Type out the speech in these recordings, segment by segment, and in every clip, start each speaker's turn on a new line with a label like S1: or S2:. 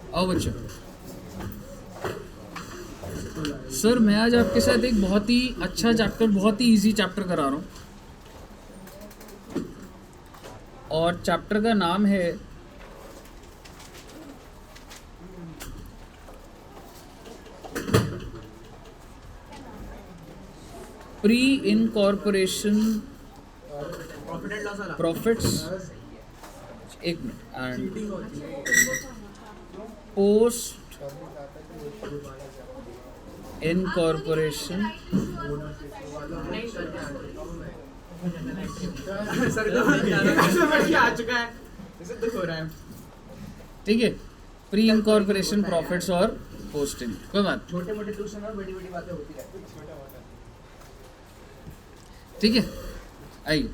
S1: आओ बच्चों। सर मैं आज आपके साथ एक बहुत ही अच्छा चैप्टर, बहुत ही इजी चैप्टर करा रहा हूँ, और चैप्टर का नाम है प्री इनकॉर्पोरेशन प्रॉफिट्स, एक मिनट, एंड पोस्ट इनकॉर्पोरेशन
S2: आ चुका है, इसे दुख हो रहा है।
S1: ठीक है, प्री इनकॉर्पोरेशन प्रॉफिट्स और पोस्ट इन, कोई बात,
S2: छोटे मोटे ट्यूशन और बड़ी बड़ी बातें होती रहती हैं।
S1: ठीक है। आइए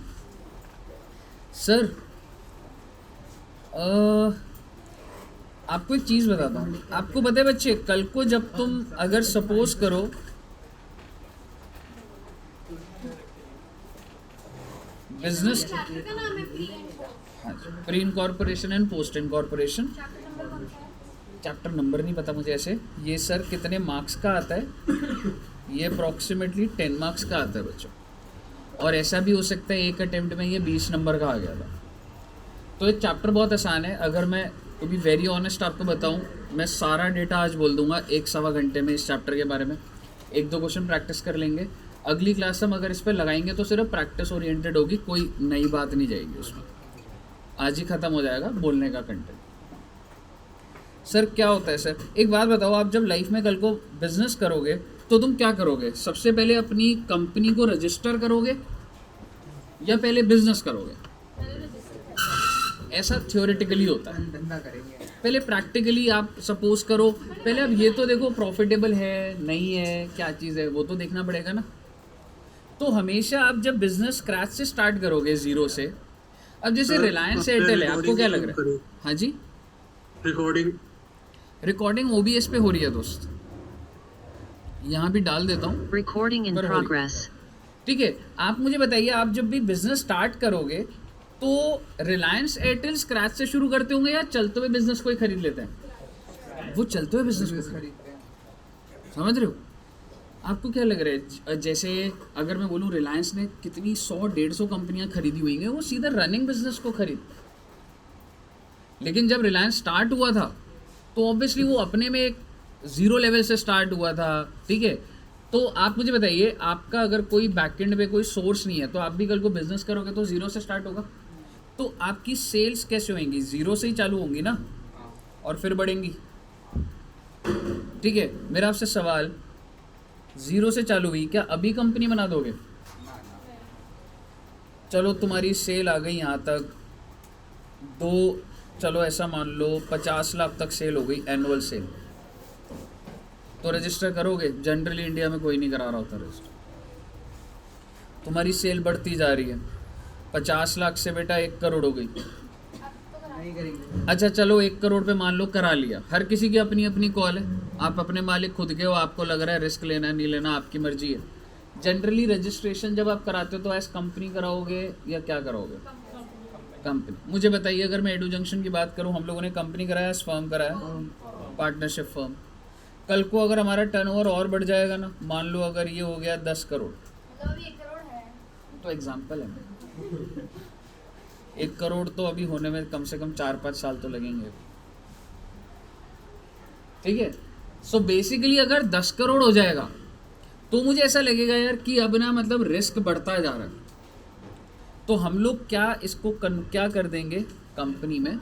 S1: सर, आपको एक चीज़ बताता हूँ। आपको पता है बच्चे, कल को जब तुम अगर सपोज करो बिजनेस,
S3: चैप्टर का नाम है
S1: pre incorporation and post incorporation,
S3: chapter number कौन सा है?
S1: चैप्टर नंबर नहीं पता मुझे ऐसे। ये सर कितने मार्क्स का आता है? ये अप्रॉक्सीमेटली 10 मार्क्स का आता है बच्चों, और ऐसा भी हो सकता है एक अटेम्प्ट में ये 20 नंबर का आ गया था। तो ये चैप्टर बहुत आसान है। अगर मैं टू बी वेरी ऑनेस्ट आपको बताऊं, मैं सारा डेटा आज बोल दूंगा 1-1.25 घंटे में इस चैप्टर के बारे में। 1-2 क्वेश्चन प्रैक्टिस कर लेंगे। अगली क्लास हम अगर इस पर लगाएंगे तो सिर्फ प्रैक्टिस ओरिएंटेड होगी, कोई नई बात नहीं जाएगी उसमें। आज ही ख़त्म हो जाएगा बोलने का कंटेंट। सर क्या होता है सर, एक बात बताओ, आप जब लाइफ में कल को बिजनेस करोगे तो तुम क्या करोगे? सबसे पहले अपनी कंपनी को रजिस्टर करोगे या पहले बिजनेस करोगे? ऐसा थ्योरेटिकली होता है।
S2: धंधा करेंगे।
S1: पहले प्रैक्टिकली आप सपोज करो, पहले अब ये तो देखो प्रॉफिटेबल है नहीं है, क्या चीज़ है, वो तो देखना पड़ेगा ना। तो हमेशा आप जब बिजनेस स्क्रैच से स्टार्ट करोगे, जीरो से, अब जैसे रिलायंस एयरटेल है, आपको क्या लग रहा है? हाँ जी, रिकॉर्डिंग OBS पे हो रही है दोस्त, यहाँ भी डाल देता हूँ।
S4: Recording in
S1: पर हो रही।
S4: progress.
S1: ठीक है, आप मुझे बताइए, आप जब भी बिजनेस स्टार्ट करोगे तो रिलायंस एयरटेल स्क्रैच से शुरू करते होंगे या चलते हुए बिजनेस को ही खरीद लेते हैं? वो चलते हुए बिजनेस को
S2: खरीदते हैं।
S1: समझ रहे हो? आपको क्या लग रहा है, जैसे अगर मैं बोलूँ रिलायंस ने कितनी 100-150 कंपनियां खरीदी हुई हैं, वो सीधा रनिंग बिजनेस को खरीद। लेकिन जब रिलायंस स्टार्ट हुआ था तो ऑब्वियसली वो अपने में एक ज़ीरो लेवल से स्टार्ट हुआ था। ठीक है, तो आप मुझे बताइए, आपका अगर कोई बैकएंड पे कोई सोर्स नहीं है तो आप भी कल को बिजनेस करोगे तो ज़ीरो से स्टार्ट होगा। तो आपकी सेल्स कैसे होंगी? ज़ीरो से ही चालू होंगी ना, और फिर बढ़ेंगी। ठीक है, मेरा आपसे सवाल, ज़ीरो से चालू हुई, क्या अभी कंपनी बना दोगे? चलो तुम्हारी सेल आ गई यहाँ तक, चलो ऐसा मान लो 50 लाख तक सेल हो गई, एनुअल सेल, तो रजिस्टर करोगे? जनरली इंडिया में कोई नहीं करा रहा होता रजिस्टर। तुम्हारी सेल बढ़ती जा रही है, 50 लाख से बेटा 1 करोड़ हो गई।
S2: नहीं करेंगे।
S1: अच्छा चलो 1 करोड़ पे मान लो करा लिया। हर किसी की अपनी अपनी कॉल है, आप अपने मालिक खुद के हो, आपको लग रहा है रिस्क लेना है नहीं लेना, आपकी मर्जी है। जनरली रजिस्ट्रेशन जब आप कराते हो तो एज कंपनी कराओगे या क्या कराओगे? कंपनी। मुझे बताइए, अगर मैं एडू जंक्शन की बात करूं, हम लोगों ने कंपनी कराया, फर्म कराया, पार्टनरशिप फर्म। कल को अगर हमारा टर्नओवर और बढ़ जाएगा ना, मान लो अगर ये हो गया 10 करोड़,
S3: मतलब अभी 1 करोड़ है।
S1: तो एग्जाम्पल है, 1 करोड़ तो अभी होने में कम से कम 4-5 साल तो लगेंगे। ठीक है, सो बेसिकली अगर 10 करोड़ हो जाएगा तो मुझे ऐसा लगेगा यार कि अब ना मतलब रिस्क बढ़ता जा रहा है, तो हम लोग क्या कर देंगे कंपनी में।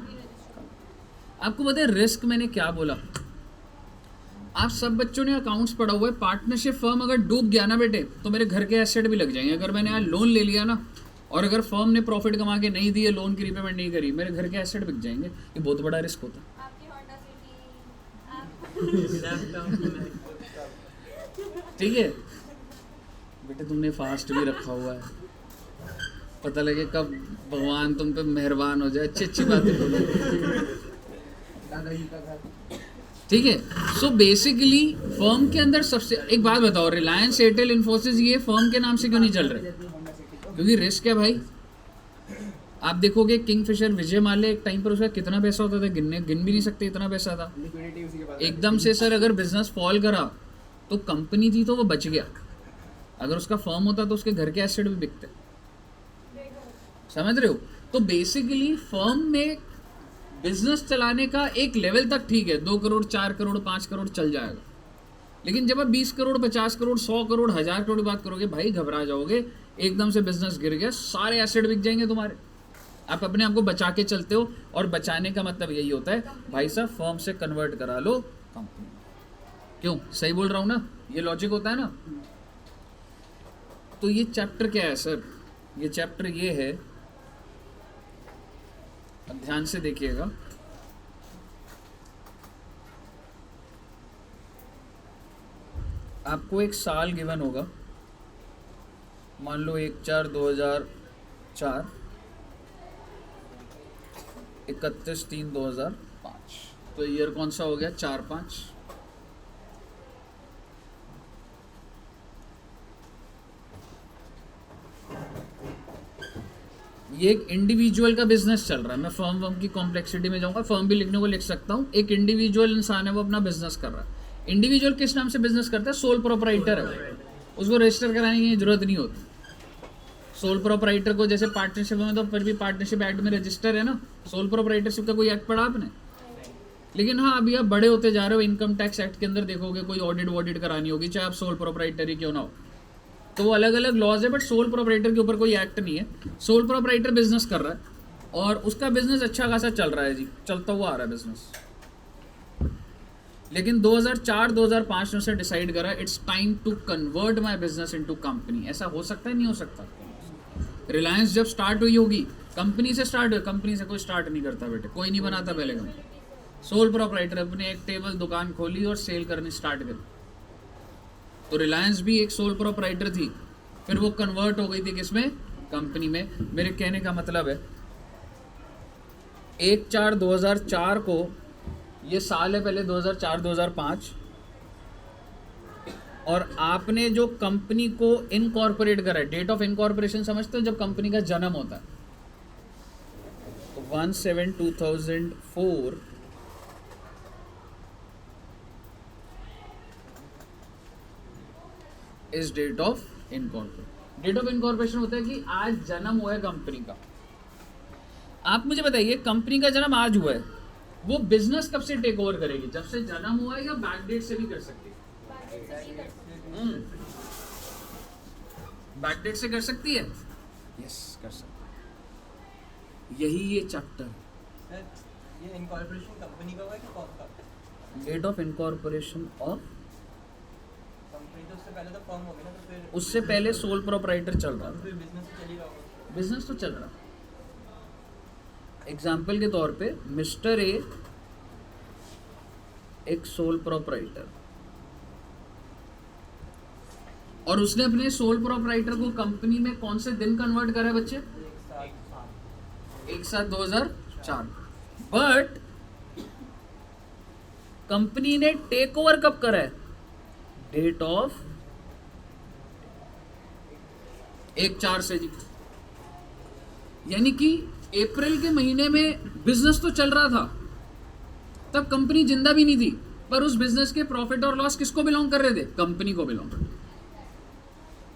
S1: आपको पता है रिस्क मैंने क्या बोला? आप सब बच्चों ने अकाउंट्स पढ़ा हुआ है। पार्टनरशिप फर्म अगर डूब गया ना बेटे, तो मेरे घर के एसेट भी लग जाएंगे। अगर मैंने आज लोन ले लिया ना, और अगर फर्म ने प्रॉफिट कमा के नहीं दिए, लोन की रिपेमेंट नहीं करी, मेरे घर के एसेट बिक जाएंगे। ये बहुत बड़ा रिस्क होता है।
S3: आपकी होंडा सिटी,
S1: ठीक है बेटे, तुमने फास्ट भी रखा हुआ है, पता लगे कब भगवान तुम पे मेहरबान हो जाए, अच्छी अच्छी बातें बोलो।
S2: दादाजी का घर।
S1: ठीक है, सो बेसिकली फर्म के अंदर सबसे, एक बात बताओ, रिलायंस एयरटेल इन्फोसिस ये फर्म के नाम से क्यों नहीं चल रहे? क्योंकि रिस्क है भाई। आप देखोगे किंगफिशर विजय माल्या एक टाइम पर उसका कितना पैसा होता था, गिन भी नहीं सकते इतना पैसा था।
S2: लिक्विडिटी उसी के पास
S1: एकदम से सर अगर बिजनेस फॉल करा तो कंपनी थी तो वो बच गया, अगर उसका फर्म होता तो उसके घर के एसेट भी बिकते। समझ रहे हो? तो बेसिकली फर्म में बिजनेस चलाने का एक लेवल तक ठीक है, 2 करोड़ 4 करोड़ 5 करोड़ चल जाएगा, लेकिन जब आप 20 करोड़ 50 करोड़ 100 करोड़ 1000 करोड़ की बात करोगे भाई घबरा जाओगे। एकदम से बिजनेस गिर गया, सारे एसेट बिक जाएंगे तुम्हारे। आप अपने आप को बचा के चलते हो, और बचाने का मतलब यही होता है भाई साहब फर्म से कन्वर्ट करा लो कंपनी। क्यों? सही बोल रहा हूँ ना? ये लॉजिक होता है ना? तो ये चैप्टर क्या है सर? ये चैप्टर ये है, अब ध्यान से देखिएगा। आपको एक साल गिवन होगा, मान लो 1/4/2004, 31/3/2005। तो ईयर कौन सा हो गया? 4-5। ये एक इंडिविजुअल का बिजनेस चल रहा है। मैं फर्म की कॉम्प्लेक्सिटी में जाऊंगा, फर्म भी लिखने को लिख सकता हूँ। एक इंडिविजुअल इंसान है, वो अपना बिजनेस कर रहा है। इंडिविजुअल किस नाम से बिजनेस करता है? सोल प्रोपराइटर है वो। उसको रजिस्टर कराने की जरूरत नहीं होती। सोल प्रोपराइटर को जैसे पार्टनरशिप में, तो फिर भी पार्टनरशिप एक्ट में रजिस्टर है ना। सोल प्रोपराइटरशिप का कोई एक्ट पढ़ा आपने? लेकिन हाँ, अभी आप बड़े होते जा रहे हो, इनकम टैक्स एक्ट के अंदर देखोगे कोई ऑडिट करानी होगी, चाहे आप सोल प्रोपराइटर ही क्यों ना हो। तो वो अलग अलग लॉज है, बट सोल प्रोपराइटर के ऊपर कोई एक्ट नहीं है। सोल प्रोपराइटर बिजनेस कर रहा है और उसका बिजनेस अच्छा खासा चल रहा है जी, चलता हुआ आ रहा है बिजनेस। लेकिन 2004-2005 में से डिसाइड करा it's time to convert my business into company. ऐसा हो सकता है? नहीं हो सकता। रिलायंस जब स्टार्ट हुई होगी, कंपनी से स्टार्ट हुई। कंपनी से कोई स्टार्ट नहीं करता बेटे, कोई नहीं बनाता पहले कंपनी। सोल प्रोपराइटर अपने एक टेबल दुकान खोली और सेल करनी स्टार्ट करी। तो रिलायंस भी एक सोल प्रोपराइटर थी, फिर वो कन्वर्ट हो गई थी किसमें? कंपनी में। मेरे कहने का मतलब है 1/4/2004 को, ये साल है पहले 2004-2005, और आपने जो कंपनी को इनकॉर्पोरेट करा है, डेट ऑफ इनकॉर्पोरेशन समझते हो? जब कंपनी का जन्म होता है, तो 1/7/2004 is date of incorporation. Date of incorporation होता है कि आज जन्म हुआ है कंपनी का। आप मुझे बताइए, कंपनी का जन्म आज हुआ है, वो बिजनेस कब से टेक ओवर करेगी? जब से जन्म हुआ है, या बैक डेट से भी कर सकती है? बैक डेट से कर सकती है। यस, कर सकती है। यही ये चैप्टर।
S2: सर ये इनकॉर्पोरेशन कंपनी का हुआ है कि कॉप का?
S1: Date of incorporation of
S2: company तो उससे पहले तो फर्म होगी ना, तो फिर
S1: उससे पहले सोल प्रोपराइटर चल रहा था।
S2: फिर बिजनेस तो चल ही रहा होगा।
S1: बिजनेस तो चल रहा। एग्जाम्पल के तौर पे मिस्टर ए एक सोल प्रोपराइटर, और उसने अपने सोल प्रोपराइटर को कंपनी में कौन से दिन कन्वर्ट करा है बच्चे? एक साथ 2004। बट कंपनी ने टेक ओवर कब करा है? डेट ऑफ 1/4 से जी। यानी कि अप्रैल के महीने में बिजनेस तो चल रहा था, तब कंपनी जिंदा भी नहीं थी, पर उस बिजनेस के प्रॉफिट और लॉस किसको बिलोंग कर रहे थे? कंपनी को बिलोंग कर रहे थे।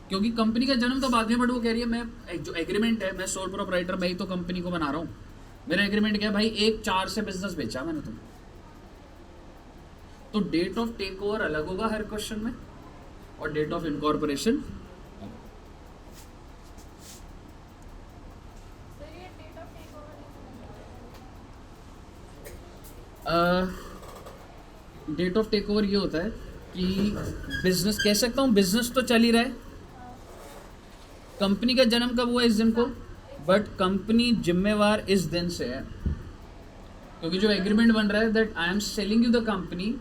S1: क्योंकि कंपनी का जन्म तो बाद में, बट वो कह रही है मैं जो एग्रीमेंट है, मैं सोल प्रोपराइटर, मैं ही तो कंपनी को बना रहा हूँ। मेरा एग्रीमेंट क्या है भाई? 1/4 से बिजनेस बेचा मैंने तुम्हें। तो डेट ऑफ टेक ओवर अलग होगा हर क्वेश्चन में, और date of incorporation. Date of take over ये होता है कि बिजनेस, कह सकता हूँ बिजनेस तो चल ही रहा है, कंपनी का जन्म कब हुआ? इस दिन को, बट कंपनी जिम्मेवार इस दिन से है, क्योंकि जो एग्रीमेंट बन रहा है that I am selling you the company.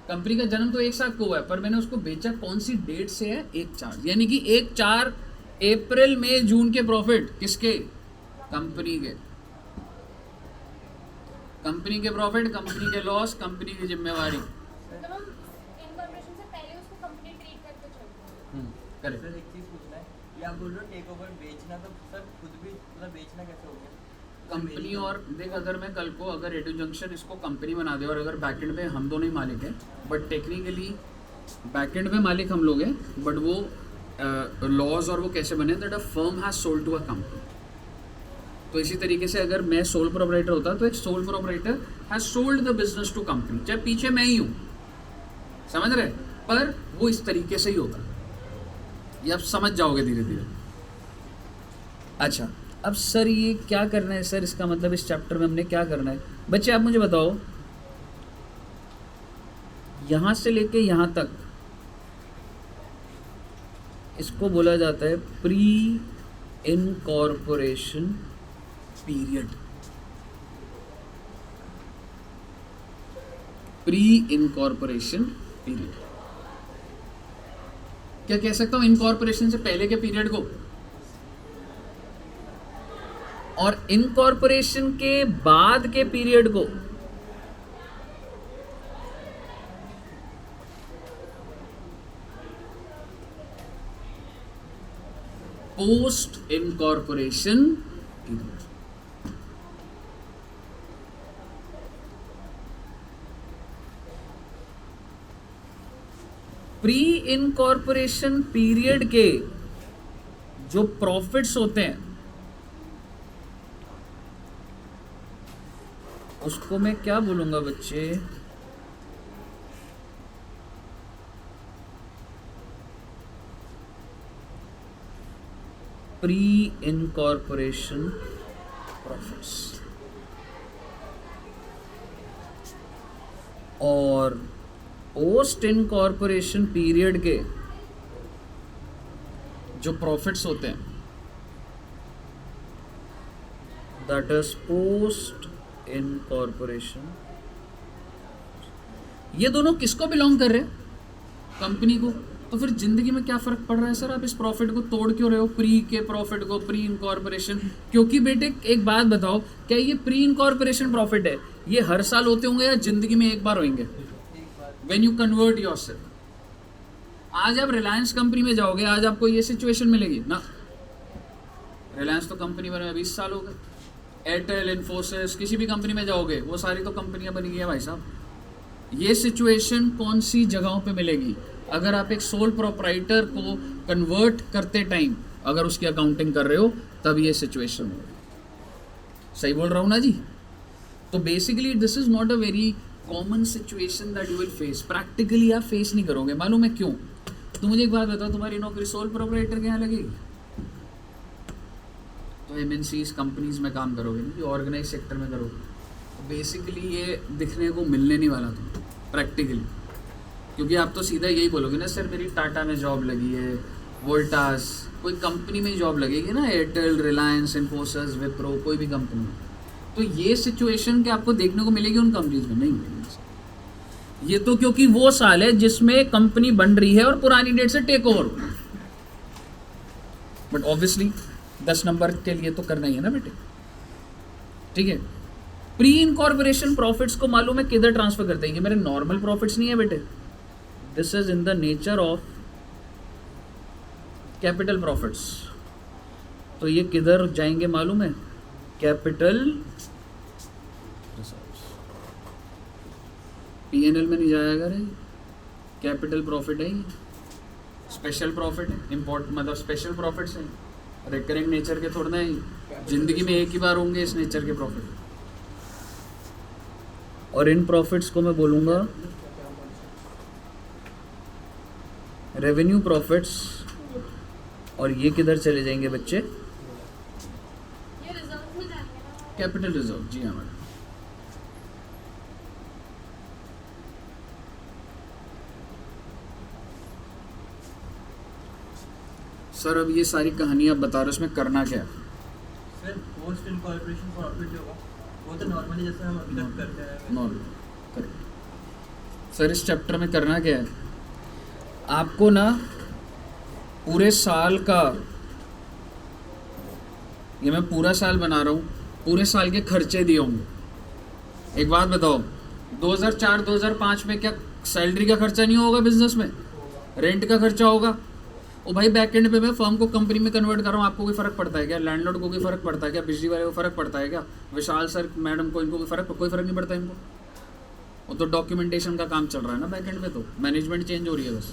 S1: Company का जन्म तो एक साथ को हुआ है, पर मैंने उसको बेचा कौन सी डेट से है? 1/4। यानी कि 1/4 अप्रैल मई जून के प्रॉफिट किसके? कंपनी के। कंपनी के प्रॉफिट, कंपनी के लॉस, कंपनी की जिम्मेवारी।
S3: मतलब हम इनकॉर्पोरेशन से पहले उसको कंपनी ट्रीट करके चलते हैं।
S1: करेक्ट।
S2: सर एक चीज़ पूछना है, ये आप बोल रहे हो टेक ओवर बेचना, तो सर खुद भी मतलब बेचना कैसे हो गया
S1: कंपनी। और देख, अगर मैं कल को अगर एडू जंक्शन इसको कंपनी बना दे और अगर बैकएंड में हम दोनों ही मालिक हैं, बट टेक्निकली बैकएंड में मालिक हम लोग हैं, बट वो लॉज और वो कैसे बने that a firm has sold to a company. तो इसी तरीके से अगर मैं सोल प्रोपराइटर होता तो एक sole proprietor has sold the business to company, चाहे पीछे मैं ही हूँ, समझ रहे, पर वो इस तरीके से ही होता। ये आप समझ जाओगे धीरे धीरे। अच्छा, अब सर ये क्या करना है सर, इसका मतलब इस चैप्टर में हमने क्या करना है? बच्चे आप मुझे बताओ, यहाँ से लेके यहाँ तक इसको बोला जाता है pre incorporation period. Pre incorporation period क्या कह सकता हूं? इनकॉर्पोरेशन से पहले के पीरियड को, और इनकॉर्पोरेशन के बाद के पीरियड को। Post incorporation period. Pre incorporation period के जो प्रॉफिट्स होते हैं उसको मैं क्या बोलूंगा बच्चे? Pre incorporation profits. और पोस्ट इनकॉर्पोरेशन पीरियड के जो प्रॉफिट्स होते हैं दैट इज पोस्ट इनकॉर्पोरेशन। ये दोनों किसको बिलोंग कर रहे हैं? कंपनी को। तो फिर जिंदगी में क्या फर्क पड़ रहा है सर? आप इस प्रॉफिट को तोड़ क्यों रहे हो? प्री के प्रॉफिट को प्री इनकॉर्पोरेशन। क्योंकि बेटे एक बात बताओ, क्या ये प्री इनकॉर्पोरेशन प्रॉफिट है, ये हर साल होते होंगे या जिंदगी में एक बार होंगे? When you convert yourself. आज आप रिलायंस कंपनी में जाओगे, आज आपको ये सिचुएशन मिलेगी ना? रिलायंस तो कंपनी बने 20 साल हो गए। एयरटेल, इन्फोसिस, किसी भी कंपनी में जाओगे वो सारी तो कंपनियां बनी गई है भाई साहब। ये सिचुएशन कौन सी जगहों पे मिलेगी? अगर आप एक सोल प्रोप्राइटर को कन्वर्ट करते टाइम अगर उसकी अकाउंटिंग कर रहे हो, तब ये सिचुएशन हो। सही बोल रहा हूँ ना जी? तो basically this is not a very common situation that you will face. Practically आप फेस नहीं करोगे। मालूम है क्यों? तो मुझे एक बात बताओ, तुम्हारी नौकरी सोल प्रोप्राइटर के यहाँ लगेगी तो एमएनसीज कंपनीज में काम करोगे, नहीं ऑर्गेनाइज सेक्टर में करोगे। तो बेसिकली ये दिखने को मिलने नहीं वाला तुम प्रैक्टिकली, क्योंकि आप तो सीधा यही बोलोगे ना, सर मेरी टाटा में जॉब लगी है, वोल्टास, कोई कंपनी में ही जॉब लगेगी ना, एयरटेल, रिलायंस, इन्फोसिस, विप्रो, कोई भी कंपनी में। तो ये सिचुएशन क्या आपको देखने को मिलेगी उन कंपनीज में? नहीं मिलेगी। ये तो क्योंकि वो साल है जिसमें कंपनी बन रही है और पुरानी डेट से take over. But obviously 10 number के लिए तो करना ही है ना बेटे, ठीक है। प्री इनकॉर्पोरेशन प्रॉफिट्स को मालूम है किधर ट्रांसफर करते हैं? ये मेरे नॉर्मल प्रॉफिट्स नहीं है बेटे, this is in the nature of capital profits. तो ये किधर जाएंगे मालूम है? कैपिटल पीएनएल में नहीं जाएगा रे, कैपिटल प्रॉफिट है, स्पेशल प्रॉफिट है, इम्पोर्ट मतलब स्पेशल प्रॉफिट्स हैं, रिकरिंग नेचर के थोड़ा ना, जिंदगी में एक ही बार होंगे इस नेचर के प्रॉफिट। और इन प्रॉफिट्स को मैं बोलूँगा रेवेन्यू प्रॉफिट्स। और ये किधर चले जाएंगे बच्चे?
S3: ये रिजर्व में जाएंगे ना?
S1: Capital reserve. जी हाँ मैडम। सर अब ये सारी कहानी आप बता रहे हो, इसमें करना क्या है?
S2: सर पोस्ट इनकॉर्पोरेशन प्रॉफिट जो होगा वो तो नॉर्मली जैसे हम अभी तक करते हैं
S1: नॉर्मल करेक्ट। सर इस चैप्टर में करना क्या है? आपको ना पूरे साल का, ये मैं पूरा साल बना रहा हूँ, पूरे साल के खर्चे दिए होंगे। एक बात बताओ, 2004-2005 में क्या सैलरी का खर्चा नहीं होगा बिजनेस में? रेंट का खर्चा होगा, ओ भाई बैक एंड पे मैं फर्म को कंपनी में कन्वर्ट कर रहा हूँ, आपको कोई फर्क पड़ता है क्या? लैंडलॉर्ड को कोई फर्क पड़ता है क्या? बिजली वाले को फर्क पड़ता है क्या? विशाल सर मैडम को, इनको कोई फर्क नहीं पड़ता इनको। वो तो डॉक्यूमेंटेशन का काम चल रहा है ना बैक एंड पे, तो मैनेजमेंट चेंज हो रही है बस।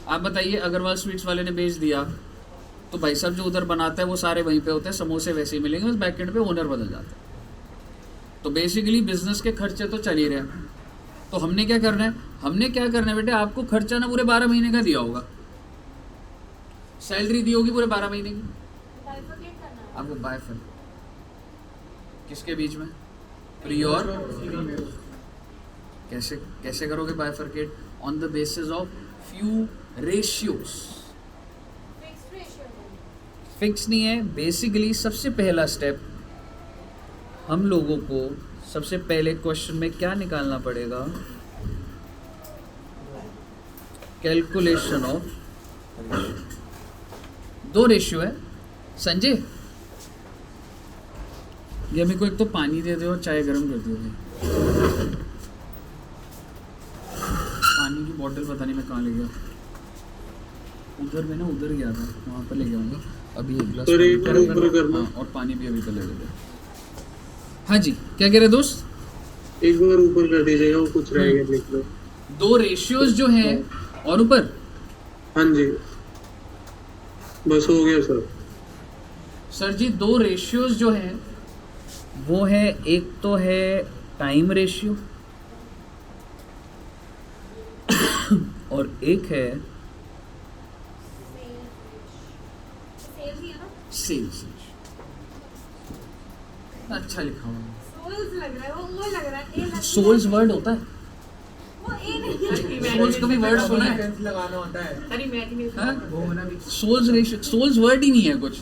S1: आप बताइए अग्रवाल स्वीट्स वाले ने बेच दिया तो भाई साहब जो उधर बनाता है वो सारे वहीं पे होते हैं, समोसे वैसे ही मिलेंगे, बस बैक एंड पे ओनर बदल जाता है। तो बेसिकली बिजनेस के खर्चे तो चल ही रहे हैं। तो हमने क्या करना है बेटे, आपको खर्चा ना पूरे 12 महीने का दिया होगा, सैलरी दी होगी पूरे 12 महीने की,
S3: बाइफरकेट करना है।
S1: आपको बाइफर किसके बीच में, प्री और कैसे करोगे bifurcate? On the basis of few ratios.
S3: Fixed ratio है।
S1: फिक्स नहीं है। बेसिकली सबसे पहला स्टेप हम लोगों को सबसे पहले क्वेश्चन में क्या निकालना पड़ेगा? कैलकुलेशन ऑफ दो रेशियो है। संजय ये मेरे को एक तो पानी दे दो और चाय गर्म कर दो। पानी की बोतल पता नहीं मैं कहाँ ले गया, उधर गया था, वहाँ पर ले जाऊँगा अभी एक गिलास हाँ, और पानी भी अभी तो ले लेते। हाँ जी क्या कह रहे दोस्त?
S4: एक बार ऊपर कर दीजिएगा, वो कुछ रह गया लिख लो।
S1: दो रेशियोज जो हैं और ऊपर।
S4: हाँ जी बस हो गया सर।
S1: सर जी दो रेशियोज जो हैं वो है, एक तो है टाइम रेशियो और एक है
S3: सेल्स ही है ना।
S1: सेल्स। अच्छा लिखा हुआ
S3: सोल्स लग रहा है, वो लग रहा है। ए लग
S1: सोल्स वर्ड होता है,
S3: वो ए नहीं है।
S1: सोल्स का भी वर्ड सुना है?
S2: सेंस लगाना होता है,
S3: अरे इमेजिनेशन।
S1: हाँ?
S2: वो होना भी
S1: सोल्स रेशियो, सोल्स वर्ड ही नहीं है कुछ।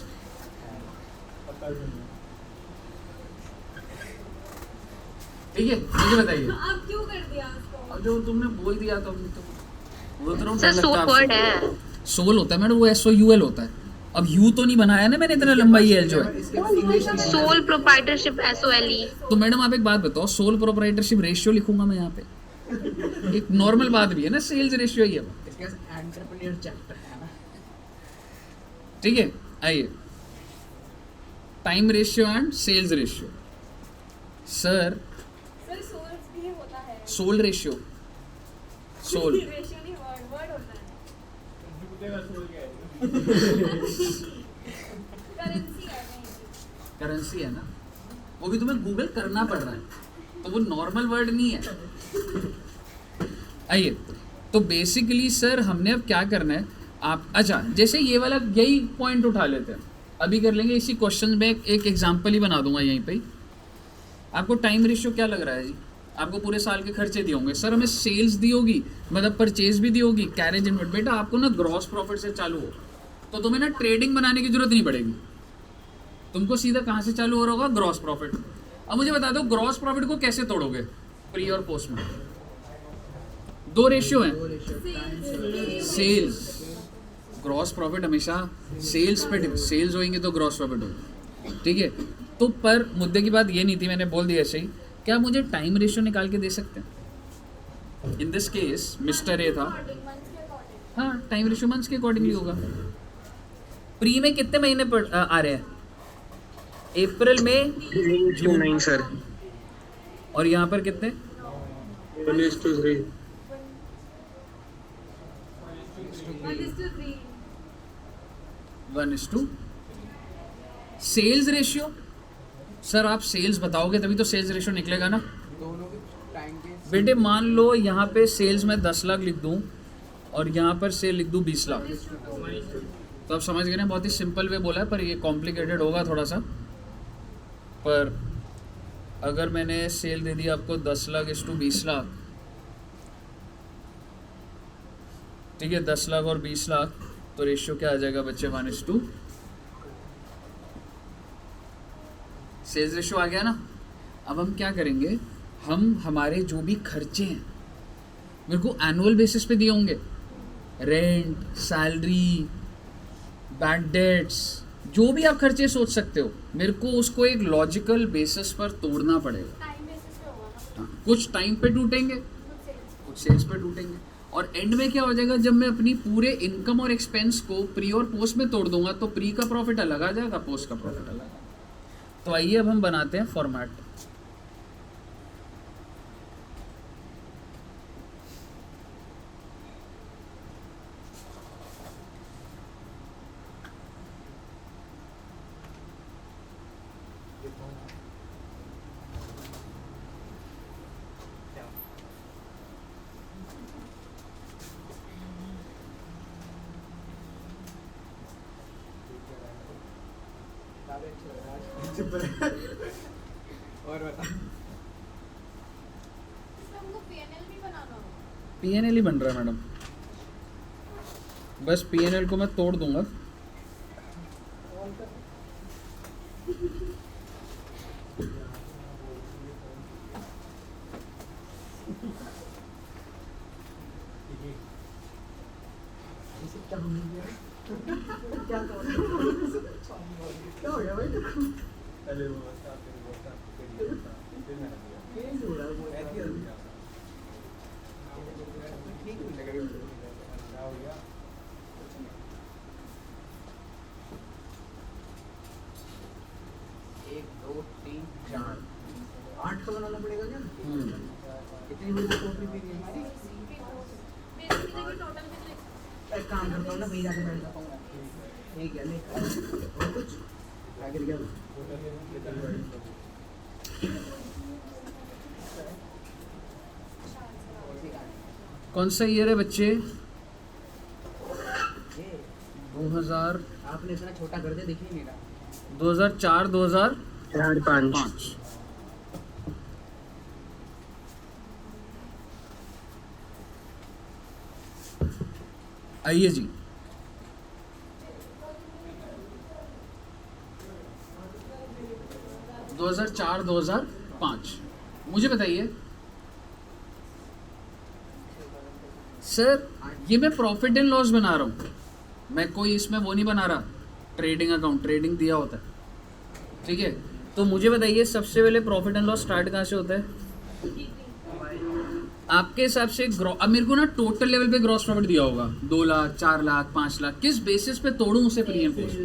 S1: ठीक है मुझे बताइए,
S3: अब क्यों कर दिया उसको?
S1: अब जो तुमने बोल दिया तो बोल तो रहा हूँ,
S5: सर
S1: डर लगता
S5: सोल
S1: है
S5: वर्ड
S1: आपसे।
S5: है।
S1: सोल होता है मैडम, वो SOUL होता है। अब यू तो नहीं बनाया ना मैंने, इतना लंबा ये L जो है।
S2: इसके बाद इंग्लिश में
S5: सोल प्रोप्राइटरशिप SOLE।
S1: तो मैडम आप एक बात बताओ, सोल प्रोप्राइटरशिप रेशियो लिखूंगा मैं यहाँ पे? एक नॉर्मल बात भी है ना, सेल्स रेशियो ही है वो।
S2: इसके एंटरप्रेन्योर चैप्टर है ना।
S1: ठीक है आइए, time ratio and sales ratio. Sir
S3: sir soles भी होता है।
S1: सोल रेशियो, सोल
S3: रेशियो नहीं, वर्ड होता है। करेंसी है कहीं की।
S1: करेंसी है ना, वो भी तुम्हें गूगल करना पड़ रहा है, तो वो नॉर्मल वर्ड नहीं है। आइए तो बेसिकली सर हमने अब क्या करना है, आप अच्छा जैसे ये वाला यही पॉइंट उठा लेते हैं, अभी कर लेंगे इसी क्वेश्चन में एक एग्जांपल ही बना दूंगा यहीं पे ही। आपको टाइम रेशियो क्या लग रहा है जी? आपको पूरे साल के खर्चे दिए होंगे, सर हमें सेल्स दी होगी, मतलब परचेज भी दी होगी, कैरेज इनवर्ट। बेटा आपको ना ग्रॉस प्रॉफिट से चालू हो तो तुम्हें ना ट्रेडिंग बनाने की जरूरत नहीं पड़ेगी, तुमको सीधा कहाँ से चालू हो रहा होगा? Gross profit. अब मुझे बता दो ग्रॉस प्रॉफिट को कैसे तोड़ोगे प्री और पोस्ट में? दो रेशियो हैं, सेल्स ग्रॉस प्रॉफिट हमेशा सेल्स पे, सेल्स होंगे तो ग्रॉस प्रॉफिट होगा। ठीक है, तो पर मुद्दे की बात ये नहीं थी, मैंने बोल दिया ऐसे ही। क्या मुझे टाइम रेशियो निकाल के दे सकते हैं? In this case mister A था, हाँ टाइम रेशियो मंथ्स के अकॉर्डिंगली होगा। प्री में कितने महीने आ रहे हैं? अप्रैल में,
S4: जून 9 सर।
S1: और यहाँ पर कितने?
S4: 1:3।
S3: 1:3।
S1: 1:2। सेल्स रेशियो, सर आप सेल्स बताओगे तभी तो सेल्स रेशियो निकलेगा ना।
S2: दोनों के टाइम के
S1: बेटे मान लो यहाँ पे सेल्स में 10 लाख लिख दूँ और यहाँ पर सेल लिख दूँ 20 लाख, तो आप समझ गए ना, बहुत ही सिंपल वे बोला है, पर ये कॉम्प्लिकेटेड होगा थोड़ा सा। पर अगर मैंने सेल दे दी आपको 10 लाख इस टू 20 लाख, ठीक है 10 लाख और 20 लाख, तो रेशियो क्या आ जाएगा बच्चे? 1:2। सेल्स रेशियो आ गया ना। अब हम क्या करेंगे, हम हमारे जो भी खर्चे हैं मेरे को एनुअल बेसिस पे दिए होंगे, रेंट, सैलरी, बैड डेट्स, जो भी आप खर्चे सोच सकते हो, मेरे को उसको एक लॉजिकल बेसिस पर तोड़ना पड़ेगा।
S3: टाइम बेसिस पे होगा ना।
S1: हाँ, कुछ टाइम पे टूटेंगे,
S3: कुछ सेल्स।
S1: कुछ सेल्स पे टूटेंगे। और एंड में क्या हो जाएगा, जब मैं अपनी पूरे इनकम और एक्सपेंस को प्री और पोस्ट में तोड़ दूंगा तो प्री का प्रॉफिट अलग आ जाएगा, पोस्ट का प्रॉफिट अलग आ जाएगा। तो आइए अब हम बनाते हैं फॉर्मेट।
S2: और बता।
S3: इसमें हमको PNL भी बनाना होगा।
S1: पीएनएल ही बन रहा है मैडम, बस पीएनएल को मैं तोड़ दूंगा।
S2: क्या हो गया भाई? अरे वो एक दो तीन चार 8 का बनाना पड़ेगा क्या? कितनी बड़ी कॉपी थी हमारी?
S3: बेसिकली देखिए टोटल कितने
S2: एक काम करता हूँ ना, भैया से बैठ जाता हूँ। ठीक है, नहीं और कुछ आगे क्या?
S1: कौन सा ईयर है बच्चे? 2000,
S2: आपने इतना छोटा कर दिया, देखिए मेरा
S1: 2004, 2005।
S4: 4-5
S1: आइए जी, दो 2004, 2005 मुझे बताइए सर, ये मैं प्रॉफिट एंड लॉस बना रहा हूँ, मैं कोई इसमें वो नहीं बना रहा ट्रेडिंग अकाउंट, ट्रेडिंग दिया होता है, ठीक है। तो मुझे बताइए सबसे पहले प्रॉफिट एंड लॉस स्टार्ट कहाँ से होता है आपके हिसाब से? अब मेरे को ना टोटल लेवल पे ग्रॉस प्रॉफिट दिया होगा 2 लाख, 4 लाख, 5 लाख, किस बेसिस पे तोड़ूं उसे pre and post?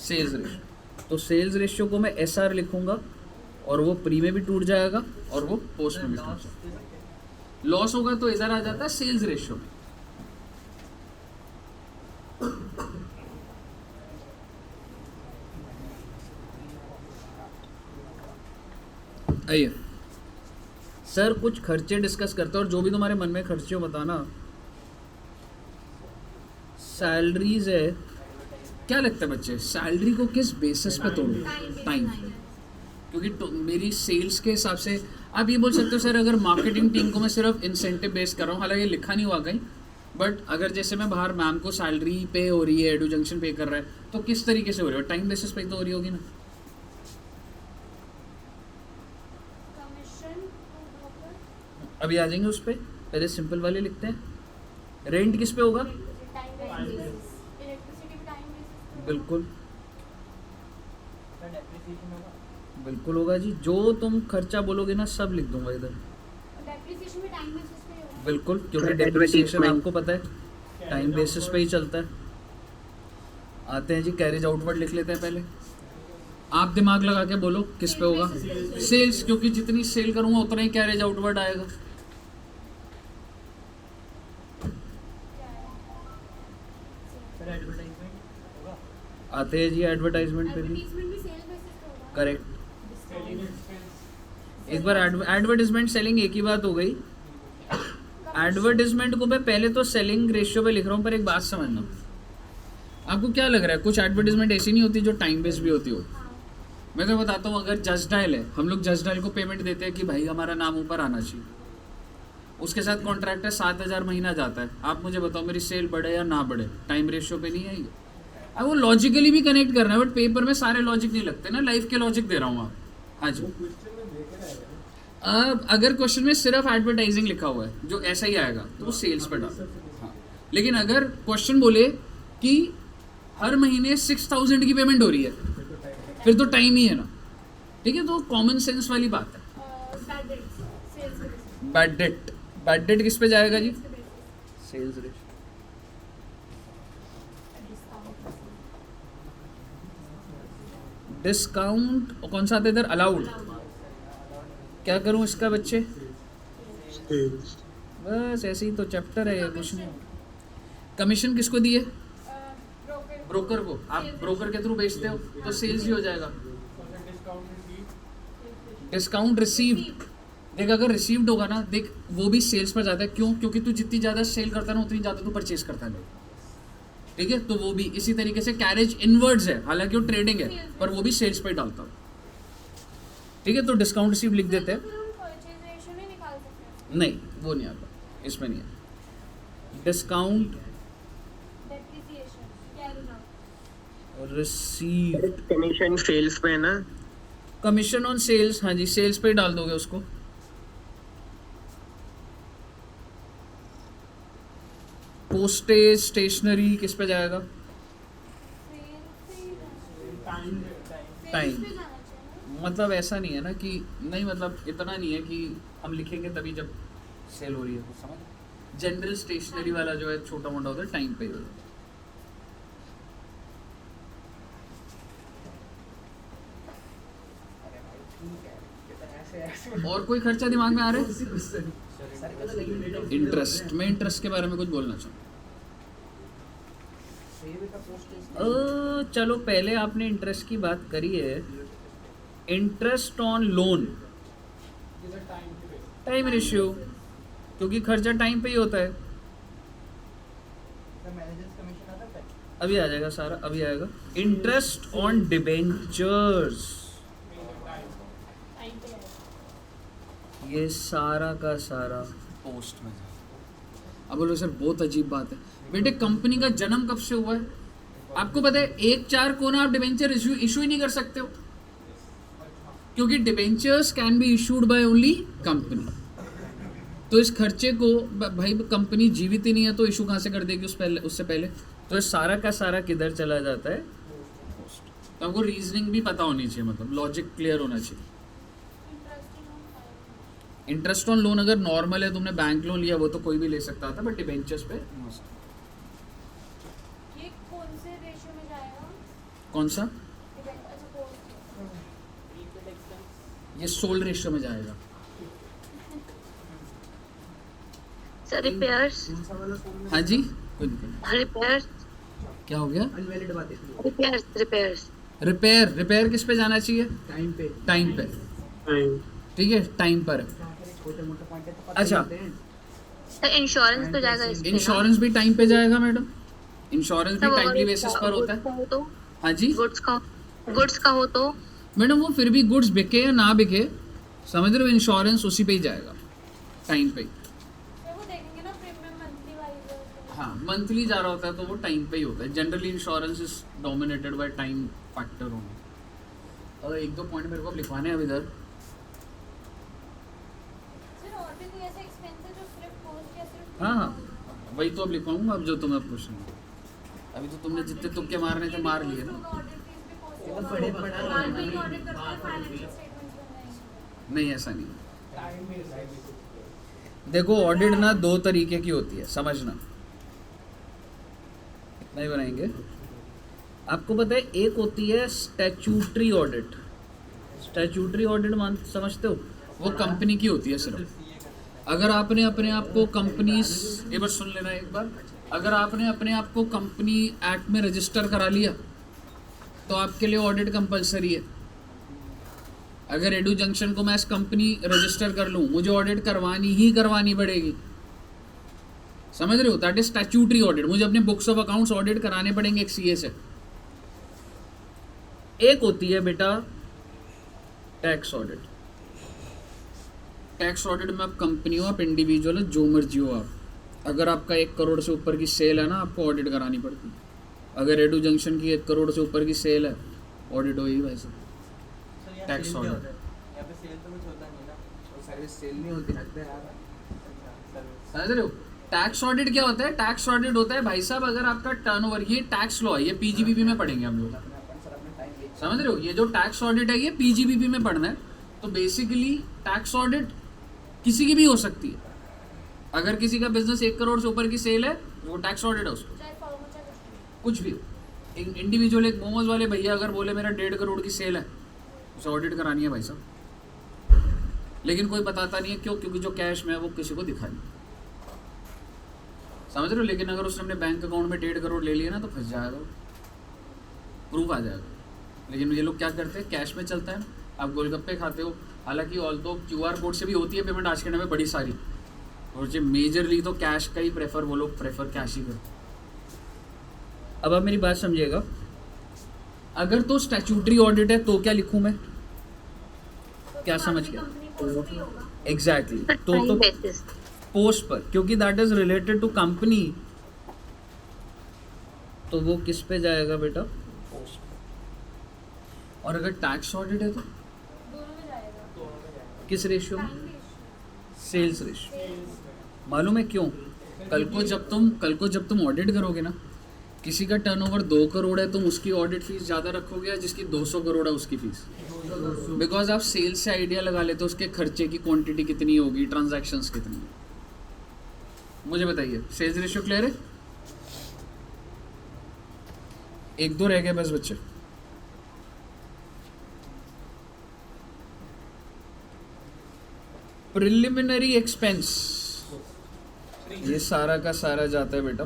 S1: Sales ratio. तो सेल्स रेशियो को मैं SR लिखूंगा और वो प्री में भी टूट जाएगा और वो पोस्ट में भी टूट जाएगा। लॉस होगा तो इधर आ जाता है सेल्स रेशियो में। आइए सर, कुछ खर्चे डिस्कस करते हैं और जो भी तुम्हारे मन में खर्चे हो बताना। सैलरीज है, क्या लगता है बच्चे सैलरी को किस बेसिस पे तोड़ूं? टाइम, क्योंकि मेरी सेल्स के हिसाब से आप ये बोल सकते हो सर, अगर मार्केटिंग टीम को मैं सिर्फ इंसेंटिव बेस कर रहा हूँ, हालांकि लिखा नहीं हुआ कहीं, बट अगर जैसे मैं बाहर मैम को सैलरी पे हो रही है, एडू जंक्शन पे कर रहा है, तो किस तरीके से हो रही है? टाइम बेसिस पे तो हो रही होगी ना।
S3: कमीशन
S1: अभी आ जाएंगे उस पर, पहले सिंपल वाले लिखते हैं। रेंट किस पे होगा?
S3: टाइम बेसिस, इलेक्ट्रिसिटी भी टाइम बेसिस।
S1: बिल्कुल
S2: डेप्रिसिएशन होगा।
S1: बिल्कुल होगा जी, जो तुम खर्चा बोलोगे ना सब लिख दूंगा इधर।
S3: डेप्रिसिएशन भी टाइम बेसिस पे होगा।
S1: बिल्कुल, क्योंकि डेप्रिसिएशन आपको पता है टाइम बेसिस पे ही चलता है। आते हैं जी, कैरेज आउटवर्ड लिख लेते हैं पहले। आप दिमाग लगा के बोलो किस पे होगा? सेल्स, क्योंकि जितनी सेल करूंगा उतना ही कैरेज आउटवर्ड आएगा।
S2: सर एडवर्टाइजमेंट होगा।
S1: आते हैं जी एडवर्टाइजमेंट पे भी।
S3: एडवर्टाइजमेंट भी सेल बेसिस पे होगा।
S1: करेक्ट। एक बार एडवर्टाइजमेंट सेलिंग एक ही बात हो गई। एडवर्टाइजमेंट को मैं पहले तो सेलिंग रेशियो पे लिख रहा हूँ, पर एक बात समझना, आपको क्या लग रहा है कुछ एडवर्टाइजमेंट ऐसी नहीं होती जो टाइम बेस्ड भी होती हो? मैं तो बताता हूँ, अगर जस्ट डायल है, हम लोग जस्ट डायल को पेमेंट देते हैं कि भाई हमारा नाम ऊपर आना चाहिए, उसके साथ कॉन्ट्रैक्ट है 7,000 महीना जाता है, आप मुझे बताओ मेरी सेल बढ़े या ना बढ़े, टाइम रेशियो पे नहीं आएगी? अब वो लॉजिकली भी कनेक्ट करना है, बट पेपर में सारे लॉजिक नहीं लगते ना, लाइफ के लॉजिक दे रहा हूँ आप। हाँ जी, अब अगर क्वेश्चन में सिर्फ एडवर्टाइजिंग लिखा हुआ है जो ऐसा ही आएगा तो वो सेल्स पे डालो। हाँ, लेकिन अगर क्वेश्चन बोले कि हर महीने 6,000 की पेमेंट हो रही है, फिर तो टाइम ही है ना, ठीक है, तो कॉमन सेंस वाली बात है।
S3: बैड डेट्स सेल्स के basis.
S1: Bad debt, bad debt किस पे जाएगा जी? सेल्स रेशियो डिस्काउंट कौन सा आता है इधर, अलाउड। क्या करूं इसका बच्चे,
S4: सेल्स
S1: बस ऐसे ही तो चैप्टर है ये, कुछ नहीं। कमीशन किसको दिए,
S3: ब्रोकर
S1: ब्रोकर को। आप ब्रोकर के थ्रू बेचते हो तो सेल्स ही हो जाएगा। डिस्काउंट रिसीव, देख अगर रिसीव्ड होगा ना, देख वो भी सेल्स पर जाता है। क्यों, क्योंकि तू जितनी ज़्यादा सेल करता है ना उतनी ज़्यादा तू परचेज करता है। ठीक है, तो वो भी इसी तरीके से कैरेज इनवर्ड्स है, हालांकि वो ट्रेडिंग है पर वो भी सेल्स पर ही डालता हूँ। ठीक है, तो डिस्काउंट रिसीव लिख देते हैं।
S3: परचेज रेशियो नहीं निकाल सकते,
S1: नहीं वो नहीं आता, इसमें नहीं है। डिस्काउंट
S3: डेप्रिसिएशन क्या ना,
S1: रिसीव,
S4: कमीशन सेल्स पे है ना।
S1: कमीशन ऑन सेल्स, हाँ जी सेल्स पे ही डाल दोगे उसको। पोस्टेज स्टेशनरी किस पे जाएगा, टाइम। मतलब ऐसा नहीं है ना कि नहीं, मतलब इतना नहीं है कि हम लिखेंगे तभी जब सेल हो रही है, कुछ समझ। जनरल स्टेशनरी वाला जो है छोटा मोटा होता है, टाइम पे ही होता है। और कोई खर्चा दिमाग में आ रहा है, इंटरेस्ट, मैं इंटरेस्ट के बारे में कुछ बोलना चाहूँ। चलो पहले आपने इंटरेस्ट की बात करी है, interest on loan, time ratio, क्योंकि खर्चा टाइम पे ही होता है। अभी आ जाएगा सारा, अभी आएगा। इंटरेस्ट ऑन डिबेंचर्स, ये सारा का सारा पोस्ट में जाए। अब बोलो सर बहुत अजीब बात है, बेटे कंपनी का जन्म कब से हुआ है आपको पता है? 1/4 को ना आप डिबेंचर इशू ही नहीं कर सकते हो, क्योंकि debentures can be issued by only company. तो इस खर्चे को भाई कंपनी जीवित ही नहीं है तो इशू कहाँ से कर देगी उससे पहले। तो ये सारा का सारा किधर चला जाता है, तो हमको रीजनिंग भी पता होनी चाहिए, मतलब लॉजिक क्लियर होना चाहिए। इंटरेस्ट ऑन लोन अगर नॉर्मल है, तुमने बैंक लोन लिया वो तो कोई भी ले सकता था, बट डिबेंचर्स पे मस्ट।
S3: ये कौन से रेशियो में जाएगा?
S1: कौन सा,
S3: अच्छा पोस्ट,
S1: ये सोल्ड रेशियो में जाएगा।
S5: सर रिपेयर्स,
S1: हाँ जी, कोई दिक्कत नहीं।
S5: रिपेयर्स,
S1: क्या हो गया,
S2: अनवैलिड बात है,
S5: रिपेयर्स, रिपेयर्स।
S1: रिपेयर, रिपेयर किस पे जाना चाहिए,
S2: टाइम पे
S1: टाइम पे।
S4: टाइम
S1: ठीक है, टाइम पर।
S2: छोटे मोटे पॉइंट है तो पता
S1: अच्छा।
S2: ही होते हैं।
S5: सर इंश्योरेंस तो जाएगा इसमें ना?
S1: इंश्योरेंस भी टाइम पे जाएगा मैडम, इंश्योरेंस भी
S5: सब
S1: टाइमली
S5: अगर
S1: बेसिस पर होता है।
S5: गुड्स का हो तो,
S1: हाँ जी
S5: गुड्स का हो तो
S1: मैडम, वो फिर भी गुड्स बिके या ना बिके, समझ रहे हो, इंश्योरेंस उसी पे ही जाएगा, टाइम पे ही।
S3: फिर वो देखेंगे ना प्रीमियम मंथली वाइज है।
S1: हाँ मंथली जा रहा होता है तो वो टाइम पे ही होता है। Generally insurance is dominated by time factor होना। और एक दो पॉइंट मेरे को अब लिखवाने हैं अब इधर।
S3: सर और भी कोई ऐसे एक्सपेंस है जो सिर्फ पोस्ट या सिर्फ
S1: हाँ हाँ वही तो अब लिखवाऊंगा, अब जो तुम्हें पूछ रही हूँ। अभी तो तुमने जितने तुक्के मारने थे मार लिए ना।
S3: ऑडिट फीस भी पोस्ट
S2: वो बड़े बड़ा
S3: मार्केटिंग ऑडिट करते हैं, फाइनेंशियल स्टेटमेंट्स बन जाएंगे।
S1: नहीं ऐसा नहीं, देखो ऑडिट ना दो तरीके की होती है, समझना। इतना ही बनाएंगे। आपको पता है एक होती है स्टैट्यूटरी ऑडिट। स्टैट्यूटरी ऑडिट मान समझते हो, वो कंपनी की होती है सिर्फ। अगर आपने अपने आप को कंपनीज, ये बस सुन लेना एक बार, अगर आपने अपने आप को कंपनी एक्ट में रजिस्टर करा लिया तो आपके लिए ऑडिट कंपलसरी है। अगर एडू जंक्शन को मैं एस कंपनी रजिस्टर कर लूँ, मुझे ऑडिट करवानी ही करवानी पड़ेगी, समझ रहे हो? That is statutory audit. मुझे अपने बुक्स ऑफ अकाउंट्स ऑडिट कराने पड़ेंगे एक सीए से। एक होती है बेटा टैक्स ऑडिट। टैक्स ऑडिट में आप कंपनी हो, आप इंडिविजुअल हो, जो मर्जी हो आप, अगर आपका 1 करोड़ से ऊपर की सेल है ना, आपको ऑडिट करानी पड़ती है। अगर एडू जंक्शन की 1 करोड़ से ऊपर की सेल है, ऑडिट होगी वैसे। टैक्स ऑडिट
S2: यहाँ पे सेल तो कुछ होता नहीं ना, वो सर्विस सेल नहीं होती लगता है यार।
S1: समझ रहे हो? टैक्स ऑडिट क्या होता है? टैक्स ऑडिट होता है भाई साहब, अगर आपका टर्नओवर, ये टैक्स लॉ है, ये पीजीबीपी में पढ़ेंगे हम लोग, समझ रहे हो? ये जो टैक्स ऑडिट है ये पीजीबीपी में पढ़ना है। तो बेसिकली टैक्स ऑडिट किसी की भी हो सकती है। अगर किसी का बिजनेस 1 करोड़ से ऊपर की सेल है वो टैक्स ऑडिट है उसको,
S3: चाहे फॉलो में चाहे कुछ भी।
S1: कुछ भी। एक इंडिविजुअल, एक मोमोज वाले भैया अगर बोले मेरा 1.5 करोड़ की सेल है, उसे ऑडिट करानी है भाई साहब। लेकिन कोई बताता नहीं है, क्यों? क्योंकि जो कैश में है वो किसी को दिखा नहीं, समझ रहे हो? लेकिन अगर उसने अपने बैंक अकाउंट में 1.5 करोड़ ले लिया ना तो फंस जाएगा, प्रूफ आ जाएगा। लेकिन ये लोग क्या करते हैं, कैश में चलता है। आप गोलगप्पे खाते हो, हालांकि ऑल तो QR कोड से भी होती है पेमेंट आज के टाइम में बड़ी सारी, और जो मेजरली तो कैश का ही प्रेफर, वो लोग प्रेफर कैश ही करते। अब आप मेरी बात समझिएगा, अगर तो स्टैट्यूटरी ऑडिट है तो क्या लिखूं मैं?
S3: तो
S1: क्या समझ
S3: आपकी
S1: गया?
S3: कंपनी पोस्ट भी होगा।
S1: एग्जैक्टली तो
S5: टाइम बेसिस।
S1: पोस्ट पर, क्योंकि that is related to company, तो वो किस पे जाएगा बेटा? पोस्ट पे। और अगर टैक्स ऑडिट है तो
S3: दोनों में जाएगा।
S1: किस रेशियो में?
S3: Time ratio.
S1: Sales ratio. मालूम है क्यों? कल को जब तुम ऑडिट करोगे ना, किसी का टर्नओवर 2 करोड़ है, तुम उसकी ऑडिट फीस ज़्यादा रखोगे या जिसकी 200 करोड़ है उसकी फीस? बिकॉज आप सेल्स से आइडिया लगा लेते हो उसके खर्चे की क्वांटिटी कितनी होगी, ट्रांजैक्शंस कितनी है। मुझे बताइए, सेल्स रेशियो क्लियर है? 1-2 रह गए बस बच्चे। प्रिलिमिनरी एक्सपेंस, ये सारा का सारा जाता है बेटा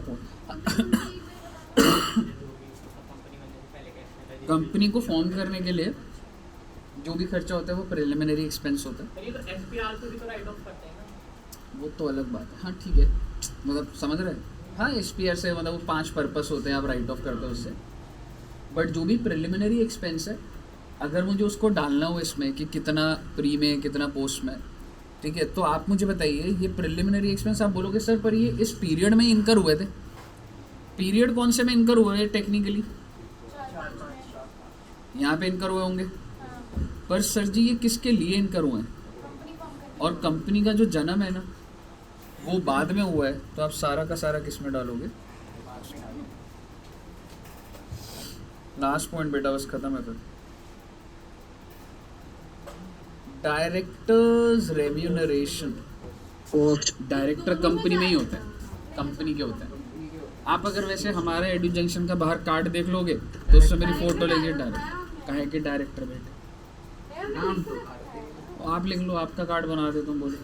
S1: कंपनी को फॉर्म करने के लिए जो भी खर्चा होता है वो प्रिलिमिनरी एक्सपेंस होता है।
S2: ये तो SPR पे भी तो राइट ऑफ करते हैं ना।
S1: वो तो अलग बात है, हाँ ठीक है, मतलब समझ रहे हैं। हाँ SPR से मतलब वो 5 पर्पस होते हैं, आप राइट ऑफ करते हो उससे। बट जो भी प्रिलिमिनरी एक्सपेंस है, अगर मुझे उसको डालना हो इसमें कि कितना प्री में कितना पोस्ट में, ठीक है, तो आप मुझे बताइए ये प्रिलिमिनरी एक्सपेंस, आप बोलोगे सर पर ये इस पीरियड में इनकर हुए थे। पीरियड कौन से में इनकर हुए हैं? टेक्निकली
S3: 4-5 में।
S1: यहाँ पे इनकर हुए होंगे,
S3: हाँ।
S1: पर सर जी ये किसके लिए इनकर हुए हैं?
S3: कंपनी फॉर्म करके।
S1: और कंपनी का जो जन्म है ना वो बाद में हुआ है, तो आप सारा का सारा किस में डालोगे? लास्ट पॉइंट बेटा, बस खत्म है फिर। Directors remuneration.
S4: Post
S1: director company में ही होते हैं, कंपनी के होते हैं। आप अगर वैसे हमारे एडू जंक्शन का बाहर कार्ड देख लोगे तो उससे मेरी फोटो लेके डायरेक्टर, काहे के डायरेक्टर बेटे,
S2: नाम तो भारत
S1: आप लिख लो, आपका कार्ड बना देता हूँ, बोलो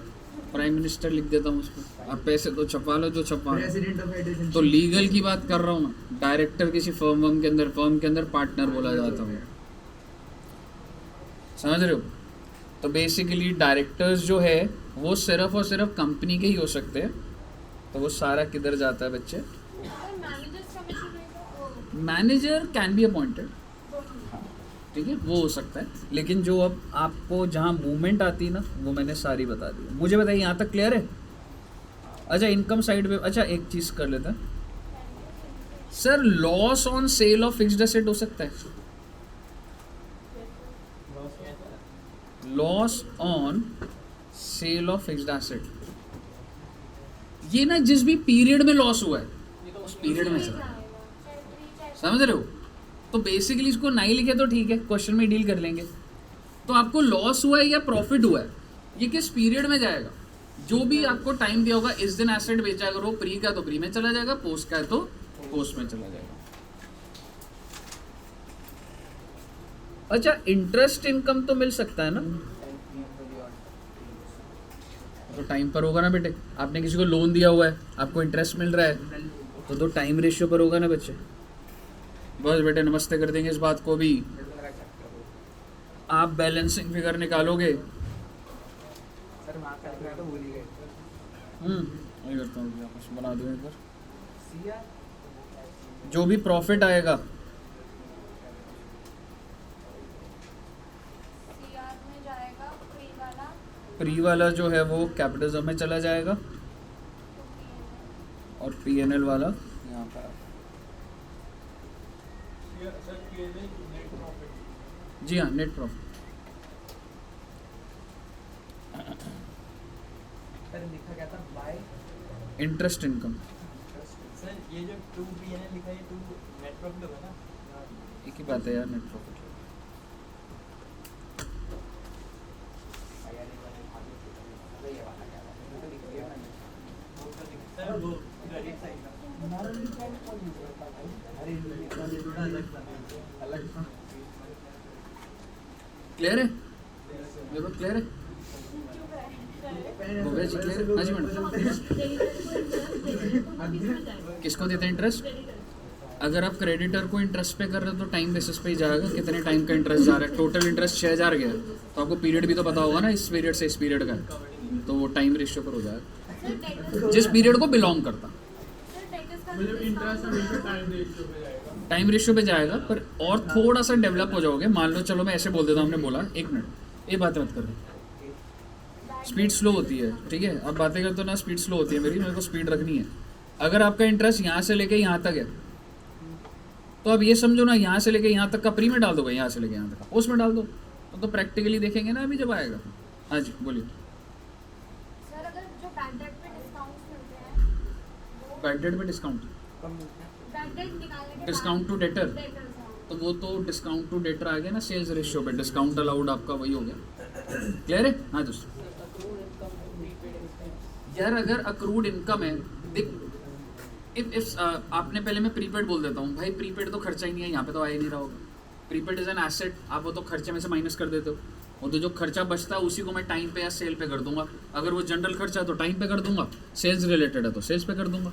S1: प्राइम मिनिस्टर लिख देता हूँ उसको, आप पैसे तो छपा लो जो छपा लो।
S2: President of education.
S1: तो लीगल की बात कर रहा हूँ मैं, डायरेक्टर किसी फर्म के अंदर पार्टनर बोला जाता है, समझ रहे हो? तो बेसिकली डायरेक्टर्स जो है वो सिर्फ और सिर्फ कंपनी के ही हो सकते हैं, तो वो सारा किधर जाता है बच्चे?
S3: और मैनेजर्स का मिशन रहेगा।
S1: मैनेजर कैन बी अपॉइंटेड,
S3: दोनों।
S1: ठीक है, वो हो सकता है। लेकिन जो अब आपको जहाँ मूवमेंट आती है ना, वो मैंने सारी बता दी। मुझे बताइए यहाँ तक क्लियर है? अच्छा इनकम साइड पे, अच्छा एक चीज़ कर लेते हैं sir, loss on sale of fixed asset हो सकता है? Loss on sale of fixed asset, ये ना जिस भी पीरियड में लॉस हुआ है उस पीरियड में चला, समझ रहे हो? तो बेसिकली इसको नहीं लिखे तो ठीक है, क्वेश्चन में डील कर लेंगे। तो आपको लॉस हुआ है या प्रॉफिट हुआ है, ये किस पीरियड में जाएगा? जो भी आपको टाइम दिया होगा, इस दिन एसेट बेचा, अगर वो प्री का तो प्री में चला जाएगा, पोस्ट का है तो पोस्ट में चला जाएगा। अच्छा इंटरेस्ट इनकम तो मिल सकता है ना, तो टाइम पर होगा ना बेटे। आपने किसी को लोन दिया हुआ है, आपको इंटरेस्ट मिल रहा है, तो टाइम रेशियो पर होगा ना बच्चे। बस बेटे नमस्ते कर देंगे इस बात को भी। आप बैलेंसिंग फिगर निकालोगे,
S2: सर वहाँ का लिखा तो भूल ही गए।
S1: वही करता हूँ, वापस बना दूँ एक बार।
S2: CR
S1: जो भी प्रॉफिट आएगा
S3: CR में जाएगा, प्री वाला
S1: प्री वाला जो है वो कैपिटलिज्म में चला जाएगा,
S3: तो PNL।
S1: और PNL वाला यहाँ पर। जी हाँ, नेट प्रॉफिट।
S2: सर लिखा क्या था? बाय
S1: इंटरेस्ट इनकम,
S2: सर ये जो 2 PNL लिखा है 2 नेट प्रॉफिट होगा ना?
S1: एक ही बात है यार, नेट प्रॉफिट। क्लियर है? देखो क्लियर है? हो गया जी क्लियर? हाँ जी मैडम। किसको देते हैं इंटरेस्ट? अगर आप क्रेडिटर को इंटरेस्ट पे कर रहे हो तो टाइम बेसिस पे ही जाएगा, कितने टाइम का इंटरेस्ट जा रहा है। टोटल इंटरेस्ट 6000 गया तो आपको पीरियड भी तो पता होगा ना, इस पीरियड से इस पीरियड का, तो वो टाइम रेशियो पर हो जाएगा जिस पीरियड को बिलोंग करता। टाइम रेशियो पे जाएगा पर और थोड़ा सा डेवलप हो जाओगे। मान लो चलो मैं ऐसे बोल देता हूँ, हमने बोला 1 मिनट ये बातें मत करो, स्पीड स्लो होती है, ठीक है? आप बातें करते हो ना, स्पीड स्लो होती है मेरे को स्पीड रखनी है। अगर आपका इंटरेस्ट यहाँ से लेके यहाँ तक है तो अब ये समझो ना, यहाँ से लेके यहाँ तक का प्री में डाल दोगे, यहाँ से लेके यहाँ तक का पोस्ट में डाल दो, तो प्रैक्टिकली देखेंगे ना अभी जब आएगा। हाँ जी बोलिए।
S3: सर अगर जो बैड डेट पे डिस्काउंट्स मिलते हैं,
S1: बैड डेट पे डिस्काउंट,
S3: बैड डेट निकालने के
S1: डिस्काउंट टू डेटर,
S3: डेटर्स
S1: तो वो तो डिस्काउंट टू डेटर आ गया ना सेल्स रेशियो पे, डिस्काउंट अलाउड आपका वही हो गया। क्लियर है? हाँ दोस्तों। यार अगर अक्रूड इनकम है, देख इफ आपने पहले मैं प्रीपेड बोल देता हूँ भाई, प्रीपेड तो खर्चा ही नहीं है, यहाँ पे तो आ ही नहीं रहा होगा। प्रीपेड इज एन एसेट, आप वो तो खर्चे में से माइनस कर देते हो, वो तो जो खर्चा बचता है उसी को मैं टाइम पे या सेल पे कर दूंगा। अगर वो जनरल खर्चा है तो टाइम पे कर दूंगा, सेल्स रिलेटेड है तो सेल्स पे कर दूंगा।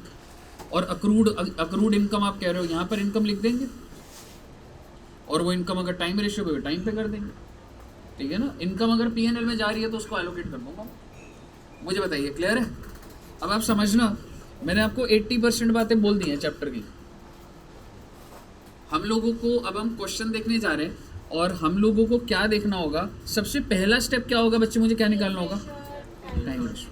S1: और अक्रूड इनकम आप कह रहे हो, यहाँ पर इनकम लिख देंगे और वो इनकम अगर टाइम रेशियो पे टाइम पे कर देंगे, ठीक है ना? इनकम अगर पीएनएल में जा रही है तो उसको एलोकेट कर दूंगा। मुझे बताइए क्लियर है? अब आप समझना, मैंने आपको 80% बातें बोल दी हैं चैप्टर की। हम लोगों को अब हम क्वेश्चन देखने जा रहे हैं और हम लोगों को क्या देखना होगा, सबसे पहला स्टेप क्या होगा बच्चे, मुझे क्या निकालना होगा? Time ratio.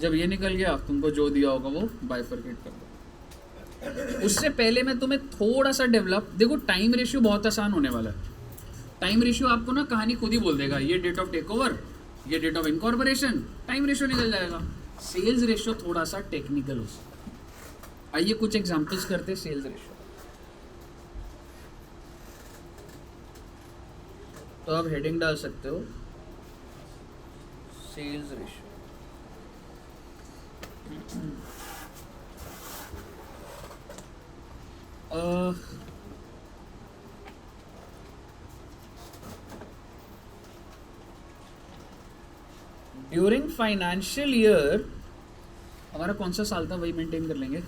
S1: जब ये निकल गया तुमको जो दिया होगा वो बाइफरकेट कर दो। उससे पहले मैं तुम्हें थोड़ा सा डेवलप, देखो टाइम रेशियो बहुत आसान होने वाला है। टाइम रेशियो आपको ना कहानी खुद ही बोल देगा, ये डेट ऑफ टेक ओवर, ये date of incorporation, time ratio निकल जाएगा। सेल्स रेशियो थोड़ा सा टेक्निकल हो सकता है। आइए कुछ एग्जांपल्स करते हैं सेल्स रेशियो। तो आप हेडिंग डाल सकते हो sales ratio. During financial year, हमारा कौन सा साल था वही मेंटेन कर लेंगे,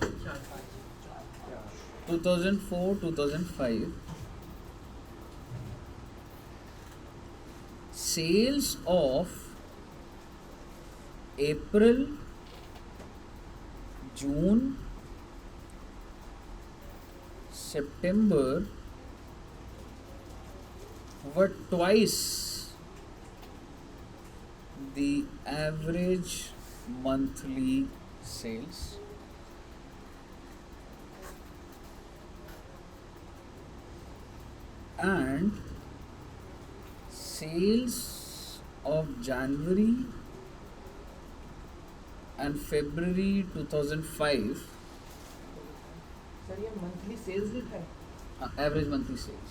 S1: 2004-2005, sales of April, June, September were twice the average monthly sales, and sales of January and February 2005,
S2: sir ये मंथली सेल्स लिखा है।
S1: Average monthly sales.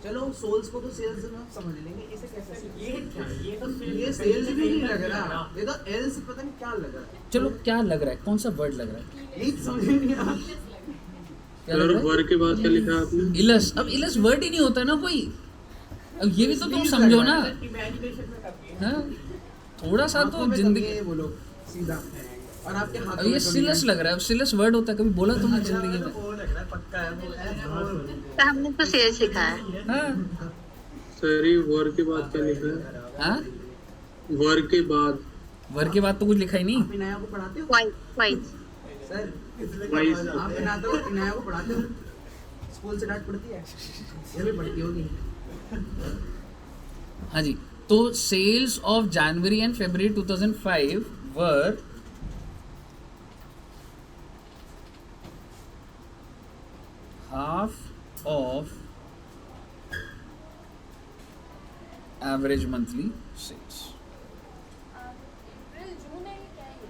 S2: चलो सोल्स को तो सेल्स में समझ लेंगे, इसे कैसे ये सेल्स भी नहीं लग रहा, ये तो एल से पता नहीं क्या लग रहा है।
S1: चलो क्या लग रहा है, कौन सा वर्ड लग रहा है?
S2: यही समझ नहीं आ रहा।
S1: क्या लग रहा है?
S4: वर्ड के बाद क्या लिखा है आपने?
S1: इलस। अब इलस वर्ड ही नहीं होता ना कोई, अब ये भी तो तुम समझो ना। हाँ? थोड़ा सा तो जिंदगी,
S2: बोलो सीधा, और आपके हाथ
S1: अब ये सिलस लग रहा है। अब सिलस वर्ड होता है, कभी बोला तुमने जिंदगी में?
S2: वो लग रहा है पक्का है वो।
S5: तो हमने तो सेल्स लिखा है।
S1: हाँ?
S4: सर ये वर्ड के बाद क्या लिखा है?
S1: हाँ?
S4: वर्ड के बाद
S1: वर्ड के बाद तो कुछ लिखा ही नहीं।
S2: आप इनाया को पढ़ाते हो
S5: वाइज
S2: सर?
S4: वाइज
S2: आप इनाया को पढ़ाते हो? स्कूल से डांट पड़ती है? ये भी पढ़ती होगी।
S1: हाँ जी, तो sales of January and February 2005 were half of average monthly sales.
S3: April June है क्या ये?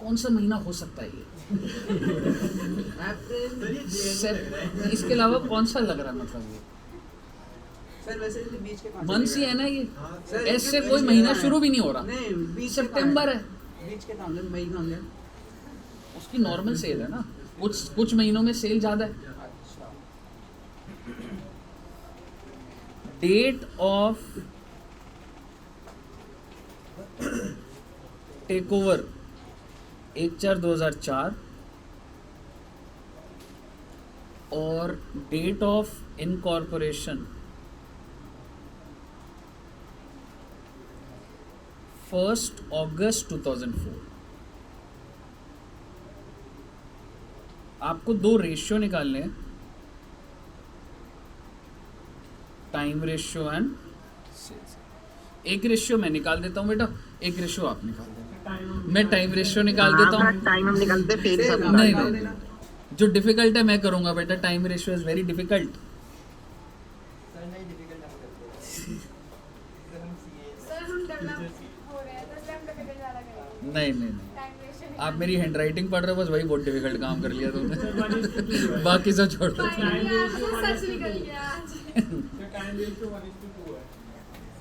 S1: कौन सा महीना हो सकता है ये?
S2: अप्रैल
S1: सर इसके अलावा कौन सा लग रहा है, मतलब ये
S2: सर वैसे भी बीच के कहाँ
S1: मंथ ही
S2: चले
S1: है ना ये,
S2: सर,
S1: ऐसे
S2: बीच
S1: कोई
S2: के
S1: महीना
S2: कहाँ
S1: शुरू
S2: है?
S1: भी नहीं हो रहा।
S2: नहीं बीच के
S1: सितंबर
S2: कहाँ
S1: है,
S2: बीच के काम है, मई कहाँ है?
S1: उसकी नॉर्मल सेल है ना, कुछ महीनों में सेल ज़्यादा है।
S2: अच्छा
S1: डेट ऑफ टेक ओवर 1/4/2004 और डेट ऑफ इनकॉर्पोरेशन 1 अगस्त 2004। आपको दो रेशियो निकालने हैं, टाइम रेशियो एंड सेल्स। एक रेशियो मैं निकाल देता हूँ बेटा, एक रेशियो आप निकाल देना। मैं टाइम रेशियो निकाल देता हूँ।
S5: टाइम हम निकालते फिर सब
S1: नहीं नहीं, जो डिफिकल्ट है मैं करूँगा बेटा, time ratio is very difficult.
S3: Sir हम डेवलप हो रहे हैं तो इसलिए हम डिफिकल्ट ज़्यादा करेंगे।
S1: नहीं नहीं नहीं,
S3: टाइम वेस्ट
S1: आप मेरी हैंड राइटिंग पढ़ रहे हो, बस वही बहुत डिफिकल्ट काम कर लिया तुमने। बाकी सब छोड़ दो।
S3: सच निकल गया आज।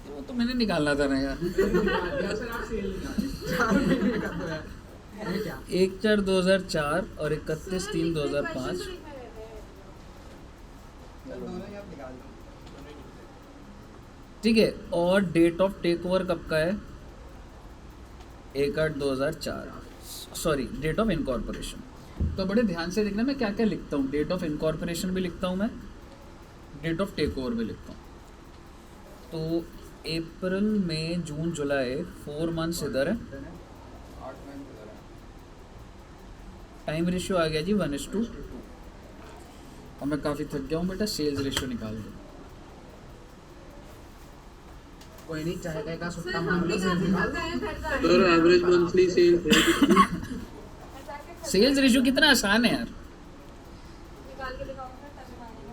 S1: वो तो मैंने निकालना था ना यार।
S2: सर आप सेल निकाल
S1: 1/4/2004 और 31/3/2005। ठीक है, और डेट ऑफ टेक ओवर कब का है? 1/8/2004, सॉरी डेट ऑफ इनकॉर्पोरेशन। तो बड़े ध्यान से देखना मैं क्या क्या लिखता हूँ। डेट ऑफ इनकॉर्पोरेशन भी लिखता हूँ मैं, डेट ऑफ टेक ओवर भी लिखता हूँ। तो अप्रैल मई जून जुलाई 4 मंथ्स इधर है। टाइम रेशियो आ गया जी 1:2। और मैं काफ़ी थक गया हूँ बेटा, सेल्स रेशियो निकाल दो।
S2: कोई नहीं, चाहे का
S3: सर
S2: सुट्टा
S3: हम
S2: मार
S3: भी
S2: लो, सेल
S3: काफी
S2: निकाल
S3: थक गए हैं, घर जाके
S4: सर एवरेज मंथली सेल्स है कितनी?
S1: सेल्स रेशियो कितना आसान है यार।
S3: निकाल के दिखाओ सर, तभी मानेंगे।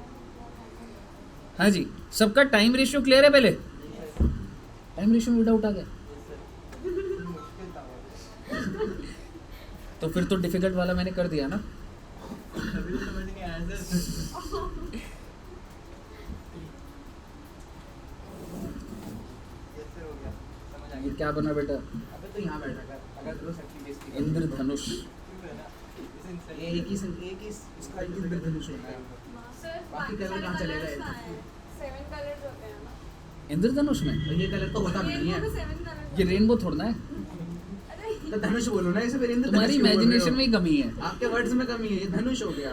S1: हाँ जी, सबका टाइम रेशियो क्लियर है? पहले टाइम रेशियो में डाउट आ गया तो फिर तो डिफिकल्ट वाला मैंने कर दिया ना। ये क्या बना बेटा?
S2: अबे तो यहाँ बैठा कर, अगर तेरे को सच्ची बेइज्जती
S1: इंद्रधनुष।
S2: ये एक ही इसका इंद्रधनुष होता है।
S3: सर
S2: बाकी
S3: बाकी
S2: कलर
S3: सारे
S2: कहाँ चले
S3: कलर्स
S2: गए?
S3: कहाँ हैं? 7 कलर्स होते हैं ना।
S1: इंद्रधनुष में
S2: और ये कलर तो होता भी नहीं
S3: रेनबो
S2: है।
S3: में 7 कलर्स
S1: ये रेनबो थोड़ना है।
S3: अरे
S2: तो धनुष बोलो ना, इसे फिर इंद्रधनुष
S1: तुम्हारी
S2: क्यों बोल रहे हो?
S1: इमेजिनेशन में ही कमी है।
S2: आपके वर्ड्स में कमी है, ये धनुष हो गया।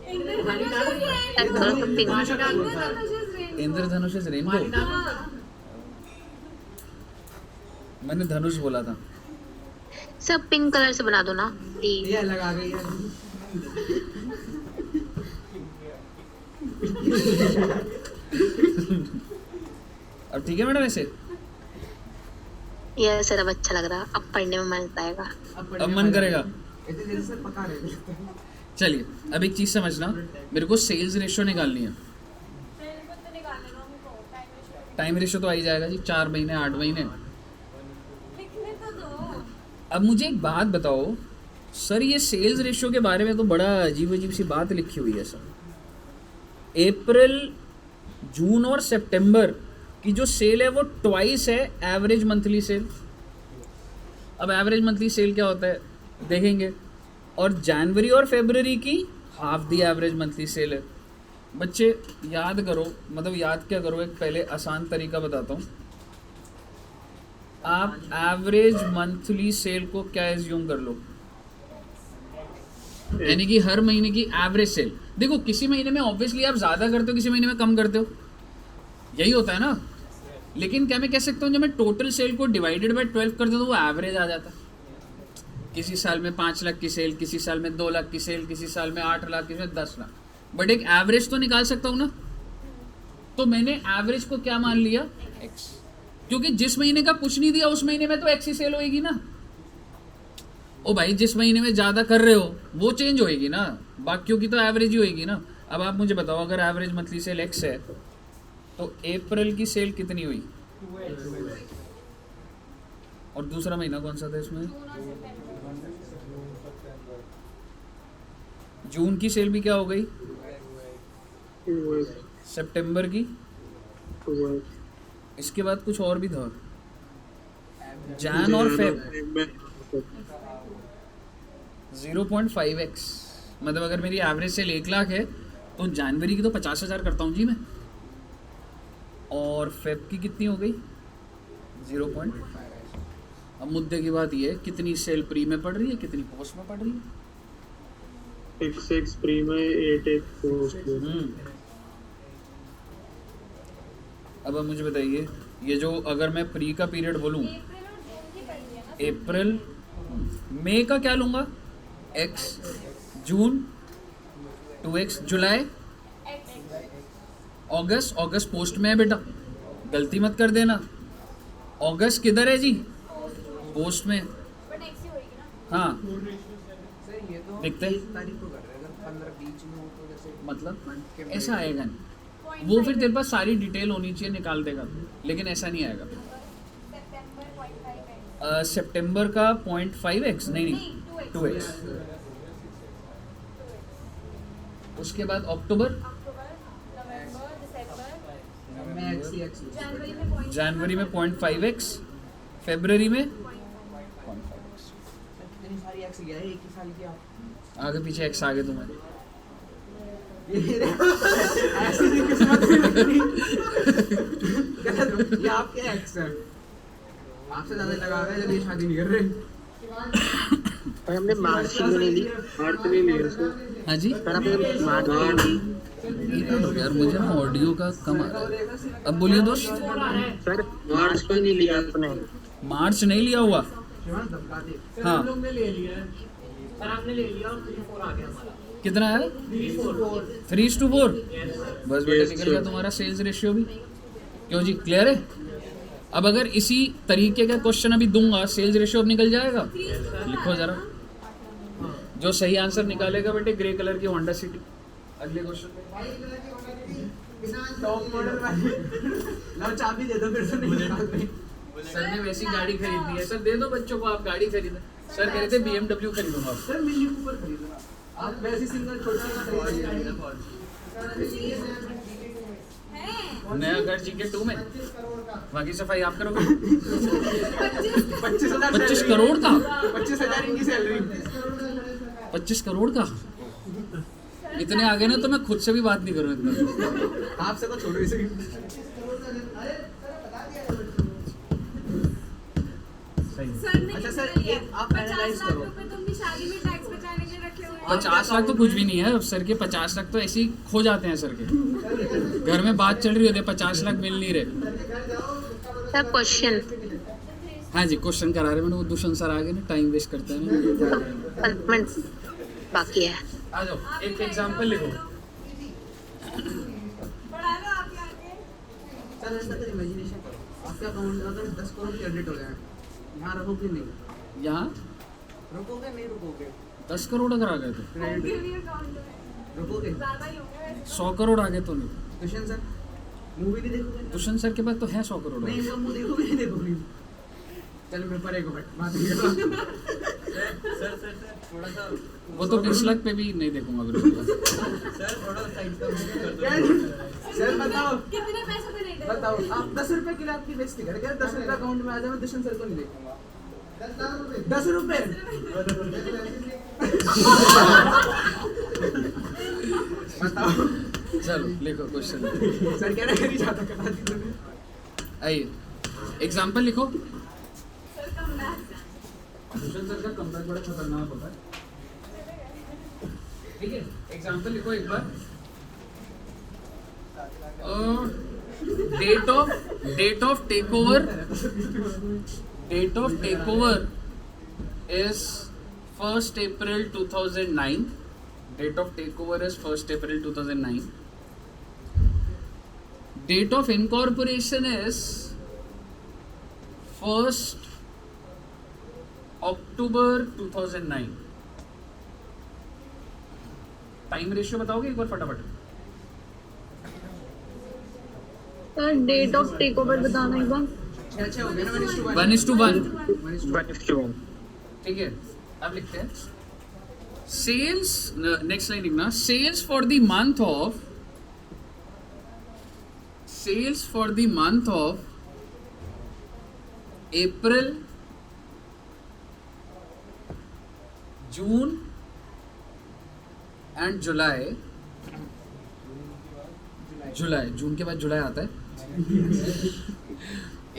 S3: इंद्रधनुष
S2: ये
S3: is
S2: धनुष
S5: पिंक।
S2: धनुष का होता है।
S3: rainbow।
S1: Indradhanush is rainbow.
S3: हाँ।
S1: मैंने धनुष बोला था।
S5: सब पिंक कलर से बना दो ना प्लीज।
S2: ये अलग आ गई है।
S1: अब ठीक है मैडम ऐसे?
S5: ये सर अब अच्छा लग रहा, अब पढ़ने में मन आएगा।
S1: अब मन करेगा।
S2: इतनी देर से पका रहे थे।
S1: चलिए अब एक चीज़ समझना, मेरे को सेल्स रेशियो निकालनी है।
S3: रेनबो तो निकालने दो हमको, टाइम वेस्ट
S1: टाइम रेशियो तो आ ही जाएगा जी, 4 महीने 8 महीने।
S3: लिखने तो दो।
S1: अब मुझे एक बात बताओ सर, ये सेल्स रेशियो के बारे में तो बड़ा अजीब अजीब सी बात लिखी हुई है सर। अप्रैल जून और सितंबर की जो सेल है वो ट्वाइस है एवरेज मंथली सेल। अब एवरेज मंथली सेल क्या होता है देखेंगे। और जनवरी और फरवरी की half the average monthly cell है। बच्चे याद करो, मतलब याद क्या करो, एक पहले आसान तरीका बताता हूँ। आप एवरेज मंथली सेल को क्या एज्यूम कर लो, यानी कि हर महीने की एवरेज सेल। देखो किसी महीने में ऑब्वियसली आप ज़्यादा करते हो, किसी महीने में कम करते हो, यही होता है ना। लेकिन क्या मैं कह सकता हूँ जब मैं टोटल सेल को डिवाइडेड बाय 12 करता हूँ तो वो एवरेज आ जाता है। किसी साल में 5 लाख की सेल, किसी साल में 2 लाख की सेल, किसी साल में 8 लाख, किसी में 10 लाख, बट एक एवरेज तो निकाल सकता हूँ ना। तो मैंने एवरेज को क्या मान लिया, एक्स, क्योंकि जिस महीने का कुछ नहीं दिया उस महीने में तो एक्स ही सेल होएगी ना। ओ भाई जिस महीने में ज़्यादा कर रहे हो वो चेंज होएगी ना, बाकियों की तो एवरेज ही होएगी ना। अब आप मुझे बताओ अगर एवरेज मंथली सेल एक्स है तो अप्रैल की सेल कितनी हुई, और दूसरा महीना कौन सा था इसमें, जून की सेल भी क्या हो गई, सितंबर की
S4: अक्टूबर
S1: इसके बाद कुछ और भी था, जैन और फेब 0.5x, मतलब अगर मेरी एवरेज सेल 1 लाख है तो जनवरी की तो 50,000 करता हूँ जी मैं, और फेब की कितनी हो गई 0.5। अब मुद्दे की बात ये है कितनी सेल प्री में पड़ रही है, कितनी पोस्ट में पड़ रही है।
S4: 6 प्री में 8 पोस्ट में।
S1: अब मुझे बताइए, ये जो अगर मैं प्री का पीरियड बोलूँ,
S3: अप्रैल और जून की पड़ी है ना।
S1: अप्रैल मई का क्या लूँगा x, जून 2x, जुलाई, अगस्त पोस्ट में है बेटा, गलती मत कर देना। अगस्त किधर है जी, पोस्ट में।
S3: बट एक्स ही होएगी ना।
S1: हाँ
S2: सर ये तो
S1: देखते हैं।
S2: 1 तारीख को कर रहे हैं, अगर 15 बीच में हो तो जैसे
S1: मतलब
S2: month के
S1: ऐसा
S2: मिडिल।
S1: आएगा नहीं, वो फिर तेरे पास सारी डिटेल होनी चाहिए, निकाल देगा तू, लेकिन ऐसा नहीं आएगा।
S3: सितंबर 0.5 है।
S1: सितंबर का 0.5x नहीं 2x। उसके बाद अक्टूबर,
S3: अक्टूबर, नवंबर, दिसंबर,
S2: मैं एक्स ही एक्स
S3: जनवरी में 0.5,
S1: जनवरी में 0.5x, फरवरी में 0.5x।
S2: कितनी सारी एक्स गया है एक ही साल की आप
S1: आगे पीछे x आगे तुम्हारे।
S2: ऐसी नहीं किस्मत में लिखनी। ये आपके एक्स है, आपसे ज्यादा लगा हुआ है जब ये शादी नहीं कर रहे।
S4: और हमने मार्च में नहीं ली, मार्च नहीं लिया सर।
S1: हाँ जी,
S4: सर आपने मार्च में नहीं ली।
S1: एक मिनट हो गया यार, मुझे ना ऑडियो का कम आ रहा है। अब बोलिए दोस्त।
S4: सर मार्च में नहीं लिया आपने।
S1: मार्च नहीं लिया हुआ।
S2: शिवान धमका दे।
S1: हाँ
S6: हमने ले लिया है सर, आपने ले लिया और 3-4 आ गया हमारा।
S1: कितना है 3:4। बस बेटा निकल गया तुम्हारा सेल्स रेशियो भी। क्यों जी, क्लियर है। अब अगर इसी तरीके का क्वेश्चन अभी दूंगा, सेल्स रेशियो अब निकल जाएगा। लिखो जरा, जो सही आंसर निकालेगा बेटे ग्रे कलर की होंडा सिटी। अगले क्वेश्चन,
S2: टॉप मॉडल वाली लो चाबी दे दो फिर से नहीं निकाल रहे।
S1: सर ने वैसी गाड़ी खरीदनी है। सर दे दो बच्चों को, आप गाड़ी खरीदें। सर कह रहे थे BMW खरीदूंगा।
S2: सर मिनी कूपर खरीदना, आप वैसी सिंगल छोटी
S1: नया घर GK2 में, बाकी सफाई आप करोगे। 25 करोड़ का,
S2: 25,000 इनकी सैलरी।
S1: 25 करोड़ का। इतने आगे ना तो मैं खुद से भी बात नहीं करूँ इतना।
S2: आपसे तो छोड़ो इसे।
S3: सर ने
S2: अच्छा सर,
S3: कितना लिया?
S2: एक आप
S3: 50
S2: analyze
S3: लाख
S2: करो।
S3: रुपए तो अपनी शादी में टैक्स बचाने के लिए रखे हुए हैं।
S1: 50 लाख तो कुछ भी नहीं है। अब सर के 50 लाख तो ऐसे ही खो जाते हैं सर के। घर में बात चल रही होती है, 50 लाख मिल नहीं रहे।
S5: सर क्वेश्चन
S1: हाँ जी, क्वेश्चन करा रहे मैंने, वो दुष्यंत सर आ गए ना, टाइम वेस्ट करते हैं ना।
S5: 5 मिनट बाकी है।
S1: आ जाओ, एक एग्जांपल लिखो।
S3: बढ़ा लो आप आगे।
S2: सर ऐसा तो इमेजिनेशन करो, आपके अकाउंट में अगर 10 करोड़ क्रेडिट हो जाए, यहाँ रहोगे नहीं?
S1: यहाँ
S2: रुकोगे नहीं रुकोगे?
S1: 10 करोड़ अगर आ गए तो,
S3: होंगे भी अकाउंट में।
S2: रुकोगे?
S3: ज्यादा ही होंगे वैसे।
S1: 100 करोड़ आ गए तो नहीं।
S2: दुष्यंत सर मूवी नहीं देखोगे?
S1: दुष्यंत सर के पास तो है 100 करोड़।
S2: नहीं इनका मुंह देखोगे नहीं देखोगे? चल मैं परे को हट बात नहीं कर रहा।
S6: सर थोड़ा सा
S1: वो तो 20 लाख पे भी नहीं देखूंगा बिल्कुल।
S6: सर थोड़ा साइड का कर दो।
S2: सर बताओ
S3: कितने पैसे पे नहीं दे
S2: बताओ, आप 10 रुपए के लिए आपकी बेइज्जती करेंगे? 10 रुपए अकाउंट में आ जाए, मैं दुष्यंत सर को नहीं देखूंगा। 10 रुपए बताओ।
S1: चलो लिखो क्वेश्चन।
S2: सर कह रहे नहीं जाता करा दी तूने।
S1: आइए एग्जांपल लिखो।
S3: Sir come back.
S1: Dushyant sir का कमबैक बड़ा खतरनाक होता है। ठीक है, एग्जांपल लिखो एक बार। Date of takeover is 1st April 2009. Date of takeover is 1st April 2009. Date of incorporation is 1st October 2009. Time ratio बताओगे एक बार फटाफट।
S5: Sir date of take over बताना एक बार।
S2: 6 हो गए ना 1:1।
S1: 1:1। ठीक है, अब लिखते हैं सेल्स। नेक्स्ट लाइन लिखना, sales for the month of sales for the month of April, June and July. June के बाद जुलाई आता है.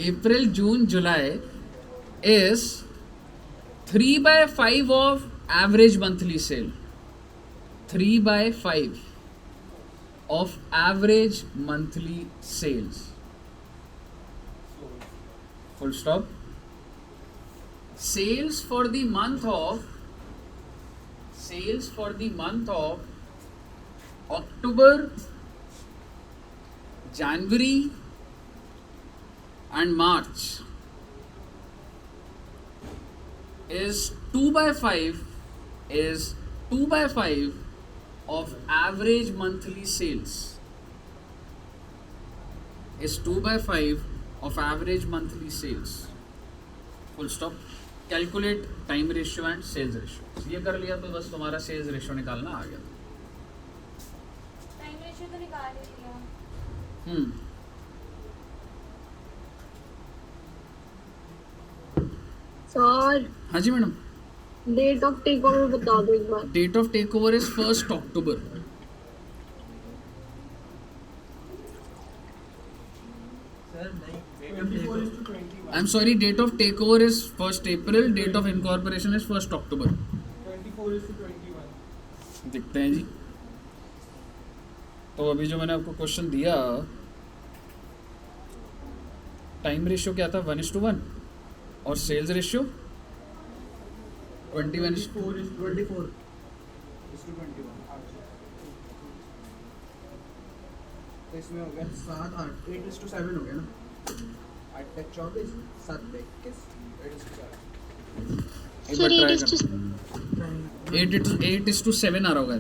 S1: April, June, July is 3/5 of average monthly sale. 3/5 of average monthly sales. Full stop. Sales for the month of October, January and March is 2/5 of average monthly sales. Is 2/5 of average monthly sales. Full stop. Calculate time ratio and sales ratio. ये कर लिया तो बस तुम्हारा sales ratio निकालना आ गया.
S3: Time ratio तो निकाल ही लिया.
S5: सर
S1: हाँ जी madam.
S5: Date of take over बता दो एक बार.
S1: Date of takeover is 1st October.
S2: Sir नहीं
S1: I'm sorry, date of takeover is 1st April, date of incorporation is 1st October.
S6: 24:21.
S1: देखते हैं जी. तो अभी जो मैंने आपको क्वेश्चन दिया, टाइम रेशियो क्या था? 1:1 और सेल्स रेशियो 21:4.
S2: तो इसमें हो गया 7 8 8:7 हो गया ना. 8 तक 24 7 तक 21 8:7.
S1: एक
S5: सर
S1: बार ट्राई
S5: 8:7
S1: 8:7 आ रहा होगा.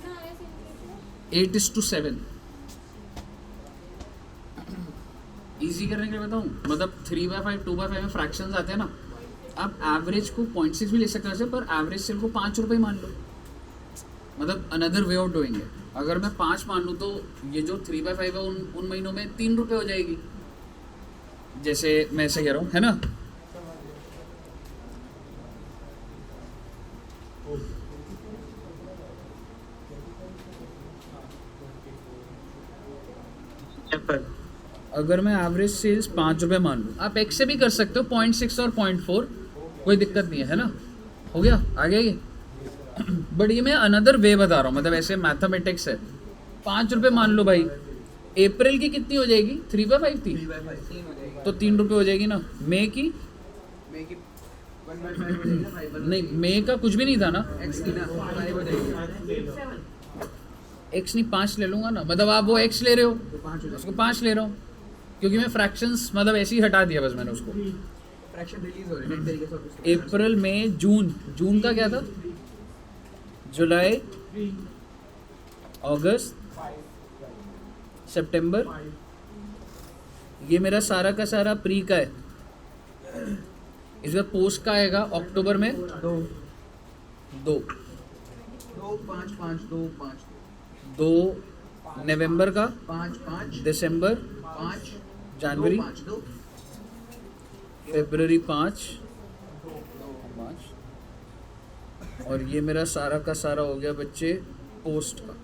S3: ना ऐसे इंग्लिश
S1: 8:7. इजी करने के लिए बताऊं, मतलब 3/5 2/5 में फ्रैक्शंस आते हैं ना. आप एवरेज को 0.6 भी ले सकते हैं, पर एवरेज सेल को 5 रुपये मान लो. मतलब अनदर वे ऑफ डूइंग है. अगर मैं 5 मान लूँ तो ये जो 3/5 है उन महीनों में 3 रुपये हो जाएगी. जैसे मैं ऐसे कह रहा हूँ, है ना. अगर मैं एवरेज सेल्स 5 रुपये मान लूँ, आप एक्स से भी कर सकते हो, 0.6 और 0.4, कोई दिक्कत नहीं है ना. हो गया, आ गया ये. बट ये मैं अनदर वे बता रहा हूँ, मतलब ऐसे मैथमेटिक्स है. 5 रुपये मान लो भाई. अप्रैल की कितनी हो जाएगी? 3/5 थी
S2: 3/5 3 हो जाएगा.
S1: तो 3 रुपये हो जाएगी ना. मई की
S2: मैं कि 1/5 हो जाएगा. 5
S1: नहीं, मई का कुछ भी नहीं था ना.
S2: x की ना 5 हो जाएगी.
S1: एक्स नहीं 5 ले लूँगा ना. मतलब आप वो एक्स ले रहे हो,
S2: तो 5 हो
S1: उसको
S2: जाएगा.
S1: 5 ले रहा हूँ, क्योंकि मैं फ्रैक्शंस मतलब ऐसे ही हटा दिया बस मैंने उसको.
S2: फ्रैक्शन रिलीज हो रहे हैं एक तरीके से उसके.
S1: अप्रैल मई जून का क्या था? जुलाई अगस्त सितंबर. ये मेरा सारा का सारा प्री का है. इसका पोस्ट का आएगा अक्टूबर में
S2: 2
S1: 2
S2: 5 5 2 5
S1: 2 नवंबर का
S2: 5 5
S1: दिसंबर
S2: 5
S1: जनवरी
S2: 5 2
S1: फरवरी 5 और ये मेरा सारा का सारा हो गया बच्चे पोस्ट का.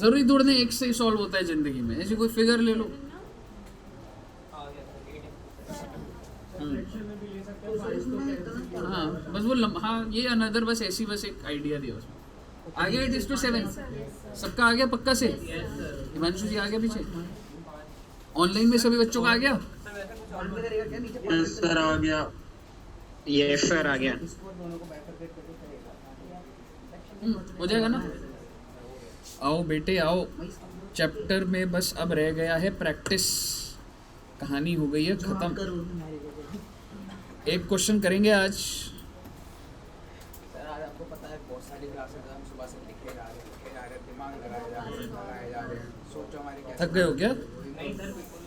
S1: जरूरी दौड़ने एक से ही सॉल्व होता है जिंदगी में. ऐसे कोई फिगर ले लो. हाँ बस वो हाँ ये अनदर बस ऐसी बस एक आइडिया दिया उसमें. आ गया 8:7 सबका आ गया पक्का से. हिमांशु जी आ गया पीछे. ऑनलाइन में सभी बच्चों का आ गया.
S2: बंद करेगा क्या नीचे
S4: यस सर आ गया. यस सर आ गया.
S2: इसको दोनों को बाइफरकेट करके करेगा.
S1: हो जाएगा ना. आओ बेटे आओ. चैप्टर में बस अब रह गया है प्रैक्टिस, कहानी हो गई है खत्म। एक क्वेश्चन करेंगे आज।
S2: सर आज आपको पता है बहुत सारी क्लासेस हम सुबह से लिखे जा रहे हैं, दिमाग लगाए जा रहे हैं, लगाए जा रहे हैं, सोचो हमारे क्या
S1: थक गए हो क्या?
S6: नहीं सर बिल्कुल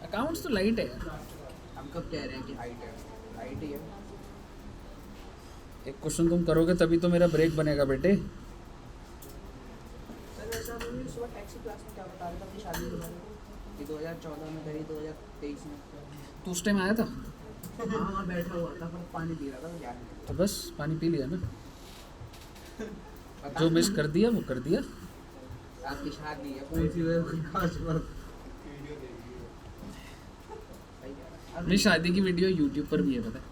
S1: अकाउंट्स तो लाइट है यार।
S2: हम कब कह रहे हैं कि हाइट है, हाइट ही है।
S1: एक क्वेश्चन तुम करोगे तभी तो मेरा ब्रेक बनेगा बेटे।
S2: सर वैसे आप अभी सुबह टैक्सी क्लास में क्या बता रहे थे अपनी शादी के बारे में कि 2014 में करी, 2023 में?
S1: तो उस टाइम आया था
S2: हाँ बैठा हुआ था पर पानी पी रहा था, तो क्या है?
S1: तो बस पानी पी लिया ना,
S2: बता
S1: जो मिस कर दिया वो कर दिया।
S2: आपकी शादी है कौन सी खास बात?
S1: मेरी शादी की वीडियो यूट्यूब पर भी है पता है?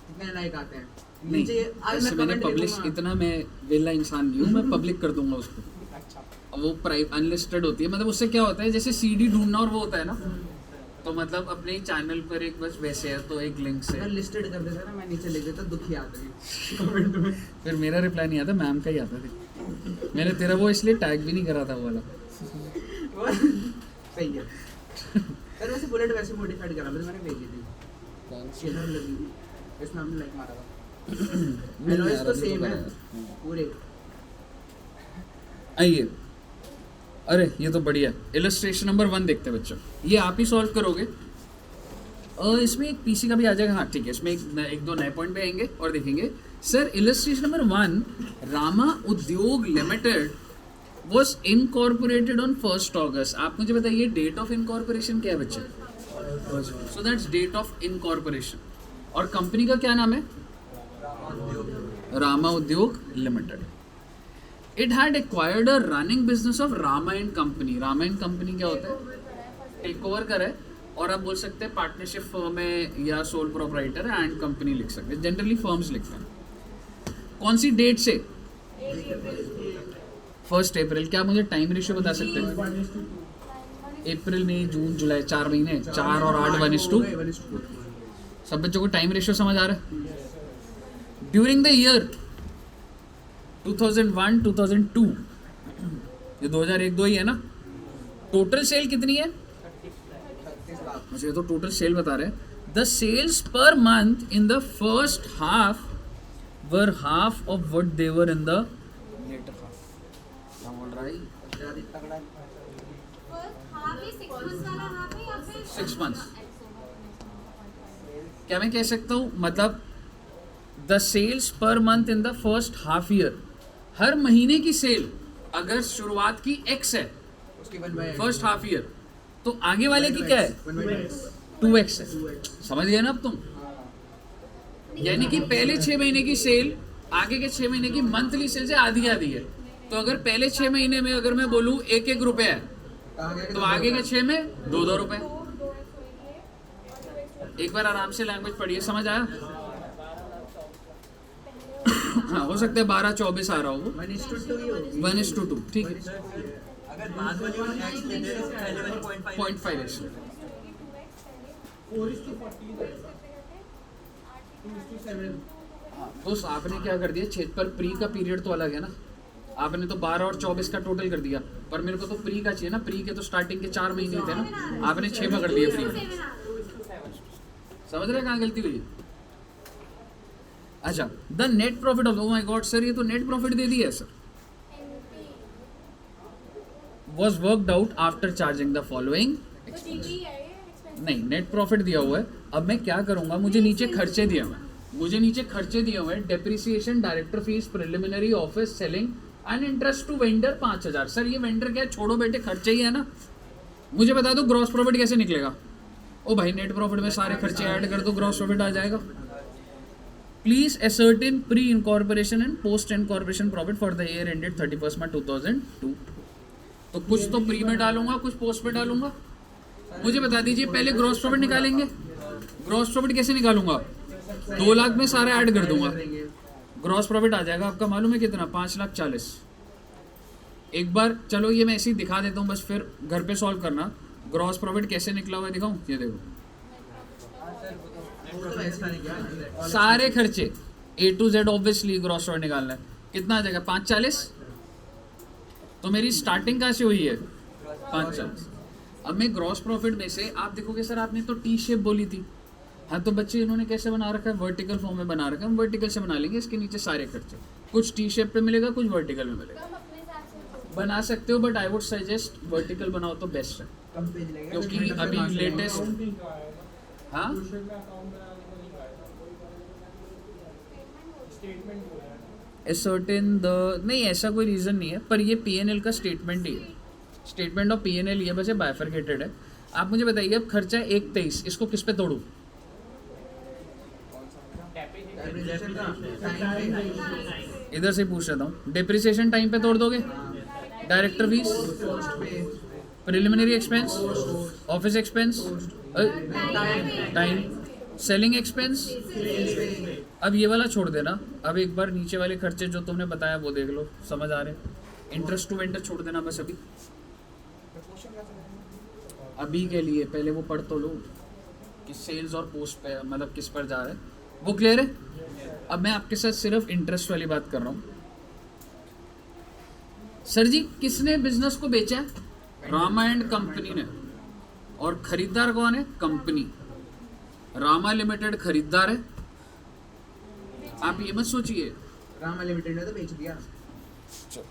S2: कितने लाइक आते हैं?
S1: नहीं,
S2: नीचे आज
S1: ऐसे
S2: मैं
S1: मैंने
S2: कमेंट
S1: पब्लिश
S2: लिखूंगा।
S1: इतना मैं वेला इंसान नहीं हूँ, मैं पब्लिक कर दूंगा उसको।
S2: अच्छा
S1: अब वो प्राइवेट अनलिस्टेड होती है, मतलब उससे क्या होता है जैसे सीडी ढूंढना और वो होता है ना, तो मतलब अपने ही चैनल पर एक बस वैसे है तो एक लिंक से
S2: अगर लिस्टेड कर देता ना मैं नीचे लिख देता दुखी आदमी कमेंट में।
S1: फिर मेरा रिप्लाई नहीं आता, मैम का ही आता था। मैंने तेरा वो इसलिए टैग भी नहीं करा था वो वाला।
S2: सही है सर। वैसे बुलेट वैसे मॉडिफाइड करा मैंने भेजी थी, शेलर लगी थी, इसमें हमने लाइक मारा था। एलॉयस तो सेम है पूरे।
S1: आइए, अरे ये तो बढ़िया। इलस्ट्रेशन नंबर 1 देखते हैं बच्चों, ये आप ही सॉल्व करोगे। इसमें एक पीसी का भी आ जाएगा। हाँ ठीक है, इसमें एक दो नए पॉइंट भी आएंगे और देखेंगे। Sir illustration number 1, Rama Udyog limited was incorporated on 1st August। आप मुझे बताइए डेट ऑफ इनकॉर्पोरेशन क्या है बच्चे? So that's date of incorporation. और कंपनी का क्या नाम है? Rama Udyog Limited. It had acquired a running business of Rama and company. Rama and company क्या होता है? टेक ओवर करा है, और आप बोल सकते हैं पार्टनरशिप फर्म है या सोल प्रोप्राइटर है, एंड कंपनी लिख सकते हैं। जनरली फर्म्स लिखते हैं। कौन सी डेट से? 1 अप्रैल। क्या मुझे टाइम रेशियो बता सकते हैं? अप्रैल, मई, जून, जुलाई, 4 महीने, 4 और 8 1:2। सब बच्चों को टाइम रेशियो समझ आ रहा है? ड्यूरिंग द ईयर 2001-2002, ये 2001-2 ही है ना। टोटल सेल कितनी है?
S2: 36 लाख।
S1: मुझे तो टोटल सेल बता रहे हैं। The sales per month in the first half were half of what they were in the latter half. क्या बोल रहा है?
S2: ज्यादा तगड़ा
S3: फर्स्ट हाफ ही 6 मंथ्स वाला हाफ है या फिर
S1: 6 months। क्या मैं कह सकता हूँ, मतलब the sales per month in the first half year, हर महीने की सेल अगर शुरुआत की x है
S2: उसकी 1/8
S1: फर्स्ट हाफ ईयर, तो आगे वाले की क्या है? 2x है। समझ गए ना अब तुम? यानी कि पहले 6 महीने की सेल आगे के 6 महीने की मंथली सेल से आधी आधी है। तो अगर पहले 6 महीने में अगर मैं बोलूँ 1-1 रुपए है, तो आगे के 6 में 2-2 रुपए। एक बार आराम से लैंग्वेज पढ़िए, समझ आया? हाँ, हो सकता है 12-24 आ रहा हो वो।
S2: 1:2 ही होगी।
S1: 1:2, ठीक है।
S7: अगर बाद वाली में x लेते हैं तो पहले वाली 0.5
S1: 0.5x। हाँ, दोस्त आपने क्या कर दिया, 6 पर प्री का पीरियड तो अलग है ना। आपने तो 12 और 24 का टोटल कर दिया, पर मेरे को तो प्री का चाहिए ना। प्री के तो स्टार्टिंग के 4 महीने थे ना, आपने 6 पकड़ लिए प्री। समझ रहे कहाँ गलती हुई? अच्छा, the net profit of, oh my God sir, ये तो नेट प्रॉफिट दे दिया है sir. was worked out after charging the following नहीं, नेट प्रॉफिट दिया हुआ है। अब मैं क्या करूंगा, मुझे नीचे खर्चे दिए हुए हैं, depreciation, director fees, preliminary, office, selling and interest to vendor 5000। Sir ये वेंडर क्या है? छोड़ो बेटे, खर्चे ही है ना। मुझे बता दो ग्रॉस प्रॉफिट कैसे निकलेगा? ओ भाई, नेट प्रॉफिट में सारे खर्चे ऐड कर दो, ग्रॉस प्रॉफिट आ जाएगा। Please ascertain pre incorporation and post incorporation profit for the year ended 31 March 2002। तो कुछ तो प्री में डालूंगा, कुछ पोस्ट में डालूंगा। मुझे बता दीजिए, पहले ग्रॉस प्रॉफिट निकालेंगे। ग्रॉस प्रॉफिट कैसे निकालूंगा? 2 लाख में सारे ऐड कर दूंगा, ग्रॉस प्रॉफिट आ जाएगा आपका। मालूम है कितना? 5,40,000। एक बार चलो ये मैं ऐसे ही दिखा देता हूँ, बस फिर घर पे सॉल्व करना। ग्रॉस प्रॉफिट कैसे निकला हुआ है दिखाऊं? ये देखो, सारे खर्चे A to Z obviously gross profit निकालना है। कितना आ जाएगा? 5,40,000। तो मेरी स्टार्टिंग कहाँ से हुई है 540। अब मैं ग्रॉस प्रॉफिट में से आप देखोगे सर आपने तो टी शेप बोली थी, हाँ तो बच्चे इन्होंने कैसे बना रखा है, वर्टिकल फॉर्म में बना रखा है। हम वर्टिकल से बना लेंगे, इसके नीचे सारे खर्चे, कुछ टी शेप पे मिलेगा, कुछ वर्टिकल में मिलेगा।
S3: हम अपने हिसाब से
S1: बना सकते हो but I would suggest vertical बनाओ तो बेस्ट है,
S2: कम पेज लगेगा
S1: क्योंकि अभी लेटेस्ट हाँ सर्टेन द नहीं ऐसा कोई रीज़न नहीं है, पर ये पीएनएल का स्टेटमेंट ही है, स्टेटमेंट ऑफ पीएनएल ये बस बाइफरकेटेड है। आप मुझे बताइए अब खर्चा 123 इसको किस पे तोड़ूं?
S2: डेप्रिसिएशन का टाइम पे
S1: इधर से पूछ रहा हूँ, डिप्रिसिएशन टाइम पे तोड़ दोगे, डायरेक्टर फीस,
S2: पोस्ट पे
S1: preliminary expense, office expense, time, selling expense. अब ये वाला छोड़ देना, अब एक बार नीचे वाले खर्चे जो तुमने बताया वो देख लो, समझ आ रहे हैं। इंटरेस्ट टू वेंडर छोड़ देना बस अभी के लिए, पहले वो पढ़ तो लो कि सेल्स और पोस्ट पे मतलब किस पर जा रहा है, वो क्लियर है। अब मैं आपके साथ सिर्फ इंटरेस्ट वाली बात कर रहा हूँ। सर जी किसने बिजनेस को बेचा है? रामा एंड कंपनी ने, और खरीदार कौन है? कंपनी। रामा लिमिटेड खरीदार है, आप ये मत सोचिए।
S2: रामा लिमिटेड ने तो बेच दिया।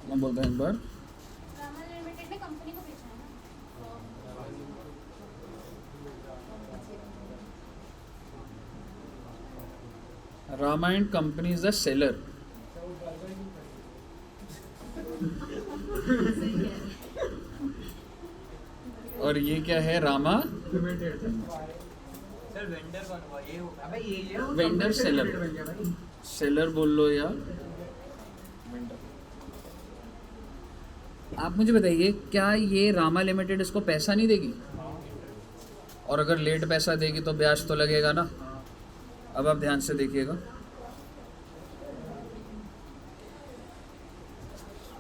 S1: मैं बोलता हूँ एक बार,
S3: रामा लिमिटेड ने कंपनी को बेचा है ना।
S1: Rama and company is the seller. और ये क्या है? रामा
S7: सर वेंडर कौन हुआ ये होगा?
S2: अबे ये वो
S1: Vendor,
S2: कंपनी से
S1: seller।
S2: related बन गया भाई।
S1: सेलर बोल लो या आप मुझे बताइए क्या ये रामा लिमिटेड इसको पैसा नहीं देगी? और अगर लेट पैसा देगी तो ब्याज तो लगेगा ना। अब आप ध्यान से देखिएगा,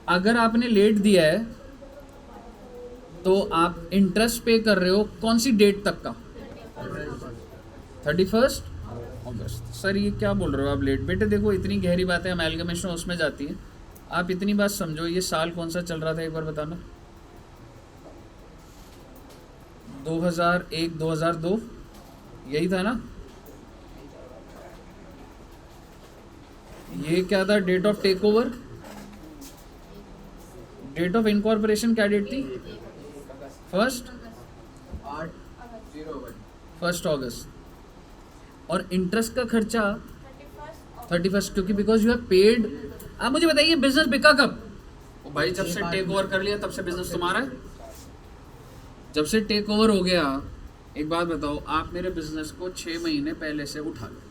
S1: अगर आपने लेट दिया है तो आप इंटरेस्ट पे कर रहे हो कौन सी डेट तक का? 31 अगस्त। सर ये क्या बोल रहे हो आप लेट? बेटे देखो इतनी गहरी बातें अमेलगमेशन उसमें जाती है, आप इतनी बात समझो। ये साल कौन सा चल रहा था एक बार बताना? 2001 2002 यही था ना? ये क्या था? Date of take over, date of incorporation क्या डेट थी? 1 अगस्त। और इंटरेस्ट का खर्चा 31, क्योंकि बिकॉज यू हैव पेड। आप मुझे बताइए बिजनेस बिका कब? ओ भाई जब से टेक ओवर कर लिया तब से बिजनेस तुम्हारा है। जब से टेक ओवर हो गया, एक बात बताओ, आप मेरे बिजनेस को 6 महीने पहले से उठा लो।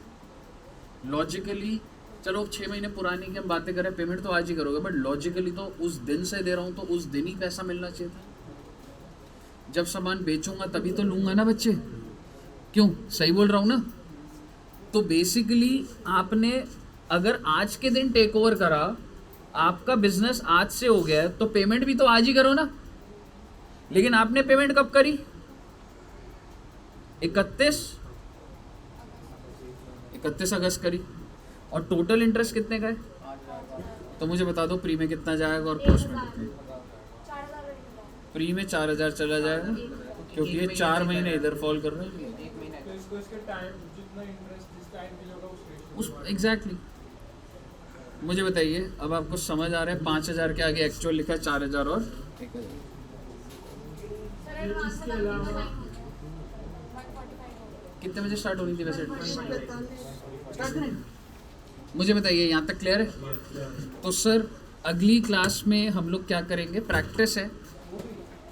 S1: लॉजिकली चलो 6 महीने पुरानी की हम बातें करें, पेमेंट तो आज ही करोगे, बट लॉजिकली तो उस दिन से दे रहा हूँ तो उस दिन ही पैसा मिलना चाहिए था। जब सामान बेचूंगा तभी तो लूंगा ना बच्चे, क्यों? सही बोल रहा हूँ ना? तो बेसिकली आपने अगर आज के दिन टेक ओवर करा, आपका बिजनेस आज से हो गया है, तो पेमेंट भी तो आज ही करो ना। लेकिन आपने पेमेंट कब करी? 31 अगस्त करी। और टोटल इंटरेस्ट कितने का है? तो मुझे बता दो प्री में कितना जाएगा और पोस्ट में कितना?
S3: 4000
S1: प्री में 4000 चला जाएगा, क्योंकि ये 4 महीने इधर फॉल कर रहे हैं।
S2: एक महीने
S8: तो इसको इसके टाइम जितना इंटरेस्ट जिस टाइम के लिए होगा उस रेशियो
S1: उस एग्जैक्टली मुझे बताइए, अब आपको समझ आ रहा है? 5000 के आगे एक्चुअल लिखा है 4000 और 1000।
S3: सर एडवांस का टाइम हो गया 145 हो गया।
S1: कितने बजे स्टार्ट होनी थी वैसे?
S2: स्टार्ट करें।
S1: मुझे बताइए यहाँ तक क्लियर है? तो सर अगली क्लास में हम लोग क्या करेंगे? प्रैक्टिस है,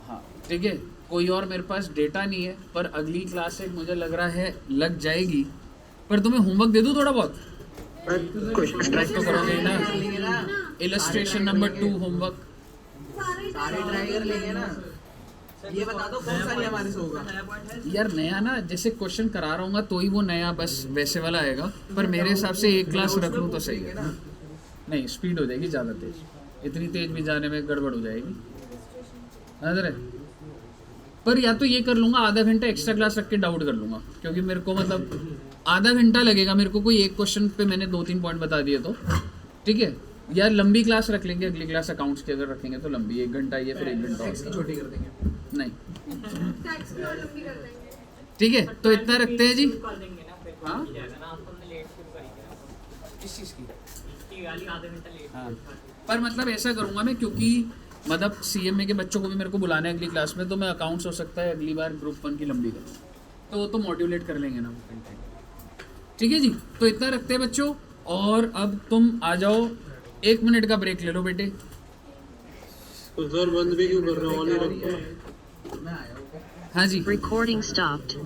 S1: हाँ ठीक है। कोई और मेरे पास डेटा नहीं है, पर अगली क्लास एक मुझे लग रहा है लग जाएगी। पर तुम्हें होमवर्क दे दूँ थोड़ा बहुत? ट्रैक तो करोगे ही ना। इलस्ट्रेशन नंबर 2 होमवर्क
S2: सारे ट्राई कर लेंगे ना। ये बता दो कौन सा नहीं हमारे से होगा।
S1: यार नया ना, जैसे क्वेश्चन करा रहा हूँ तो ही वो नया बस वैसे वाला आएगा, पर मेरे हिसाब से एक क्लास रख लूँ तो सही है ना। नहीं स्पीड हो जाएगी ज़्यादा तेज, इतनी तेज भी जाने में गड़बड़ हो जाएगी। नजर है? पर या तो ये कर लूँगा, आधा घंटा एक्स्ट्रा क्लास रख के डाउट कर लूँगा, क्योंकि मेरे को मतलब आधा घंटा लगेगा मेरे को। कोई एक क्वेश्चन पे मैंने 2-3 पॉइंट बता दिए तो ठीक है, या लंबी क्लास रख लेंगे, अगली क्लास अकाउंट्स की अगर रखेंगे तो लंबी, 1 घंटा ये फिर 1 घंटा
S2: टैक्स की
S1: होगा।
S2: छोटी कर देंगे।
S1: नहीं
S3: टैक्स की और लंबी कर देंगे।
S1: ठीक है, तो इतना रखते हैं जी।
S6: कर देंगे ना फिर
S1: हाँ?
S6: हो जाएगा ना, आप हमने लेट शुरू करेंगे
S1: किस चीज़ की?
S6: इसकी वाली आधे घंटा लेट
S1: हाँ, पर मतलब ऐसा करूँगा मैं, क्योंकि मतलब CMA के बच्चों को भी मेरे को बुलाना है अगली क्लास में, तो मैं अकाउंट्स हो सकता है अगली बार ग्रुप 1 की लंबी करूँ, तो वो तो मॉड्यूलेट कर लेंगे ना वो कंटेंट। ठीक है जी, तो इतना रखते हैं बच्चों। और अब तुम आ जाओ, 1 मिनट का ब्रेक ले लो बेटे।
S4: तो सर बंद भी क्यों कर रहे हो? ऑन ही रखो।
S2: मैं आया हूँ।
S1: हाँ जी,
S5: Recording stopped.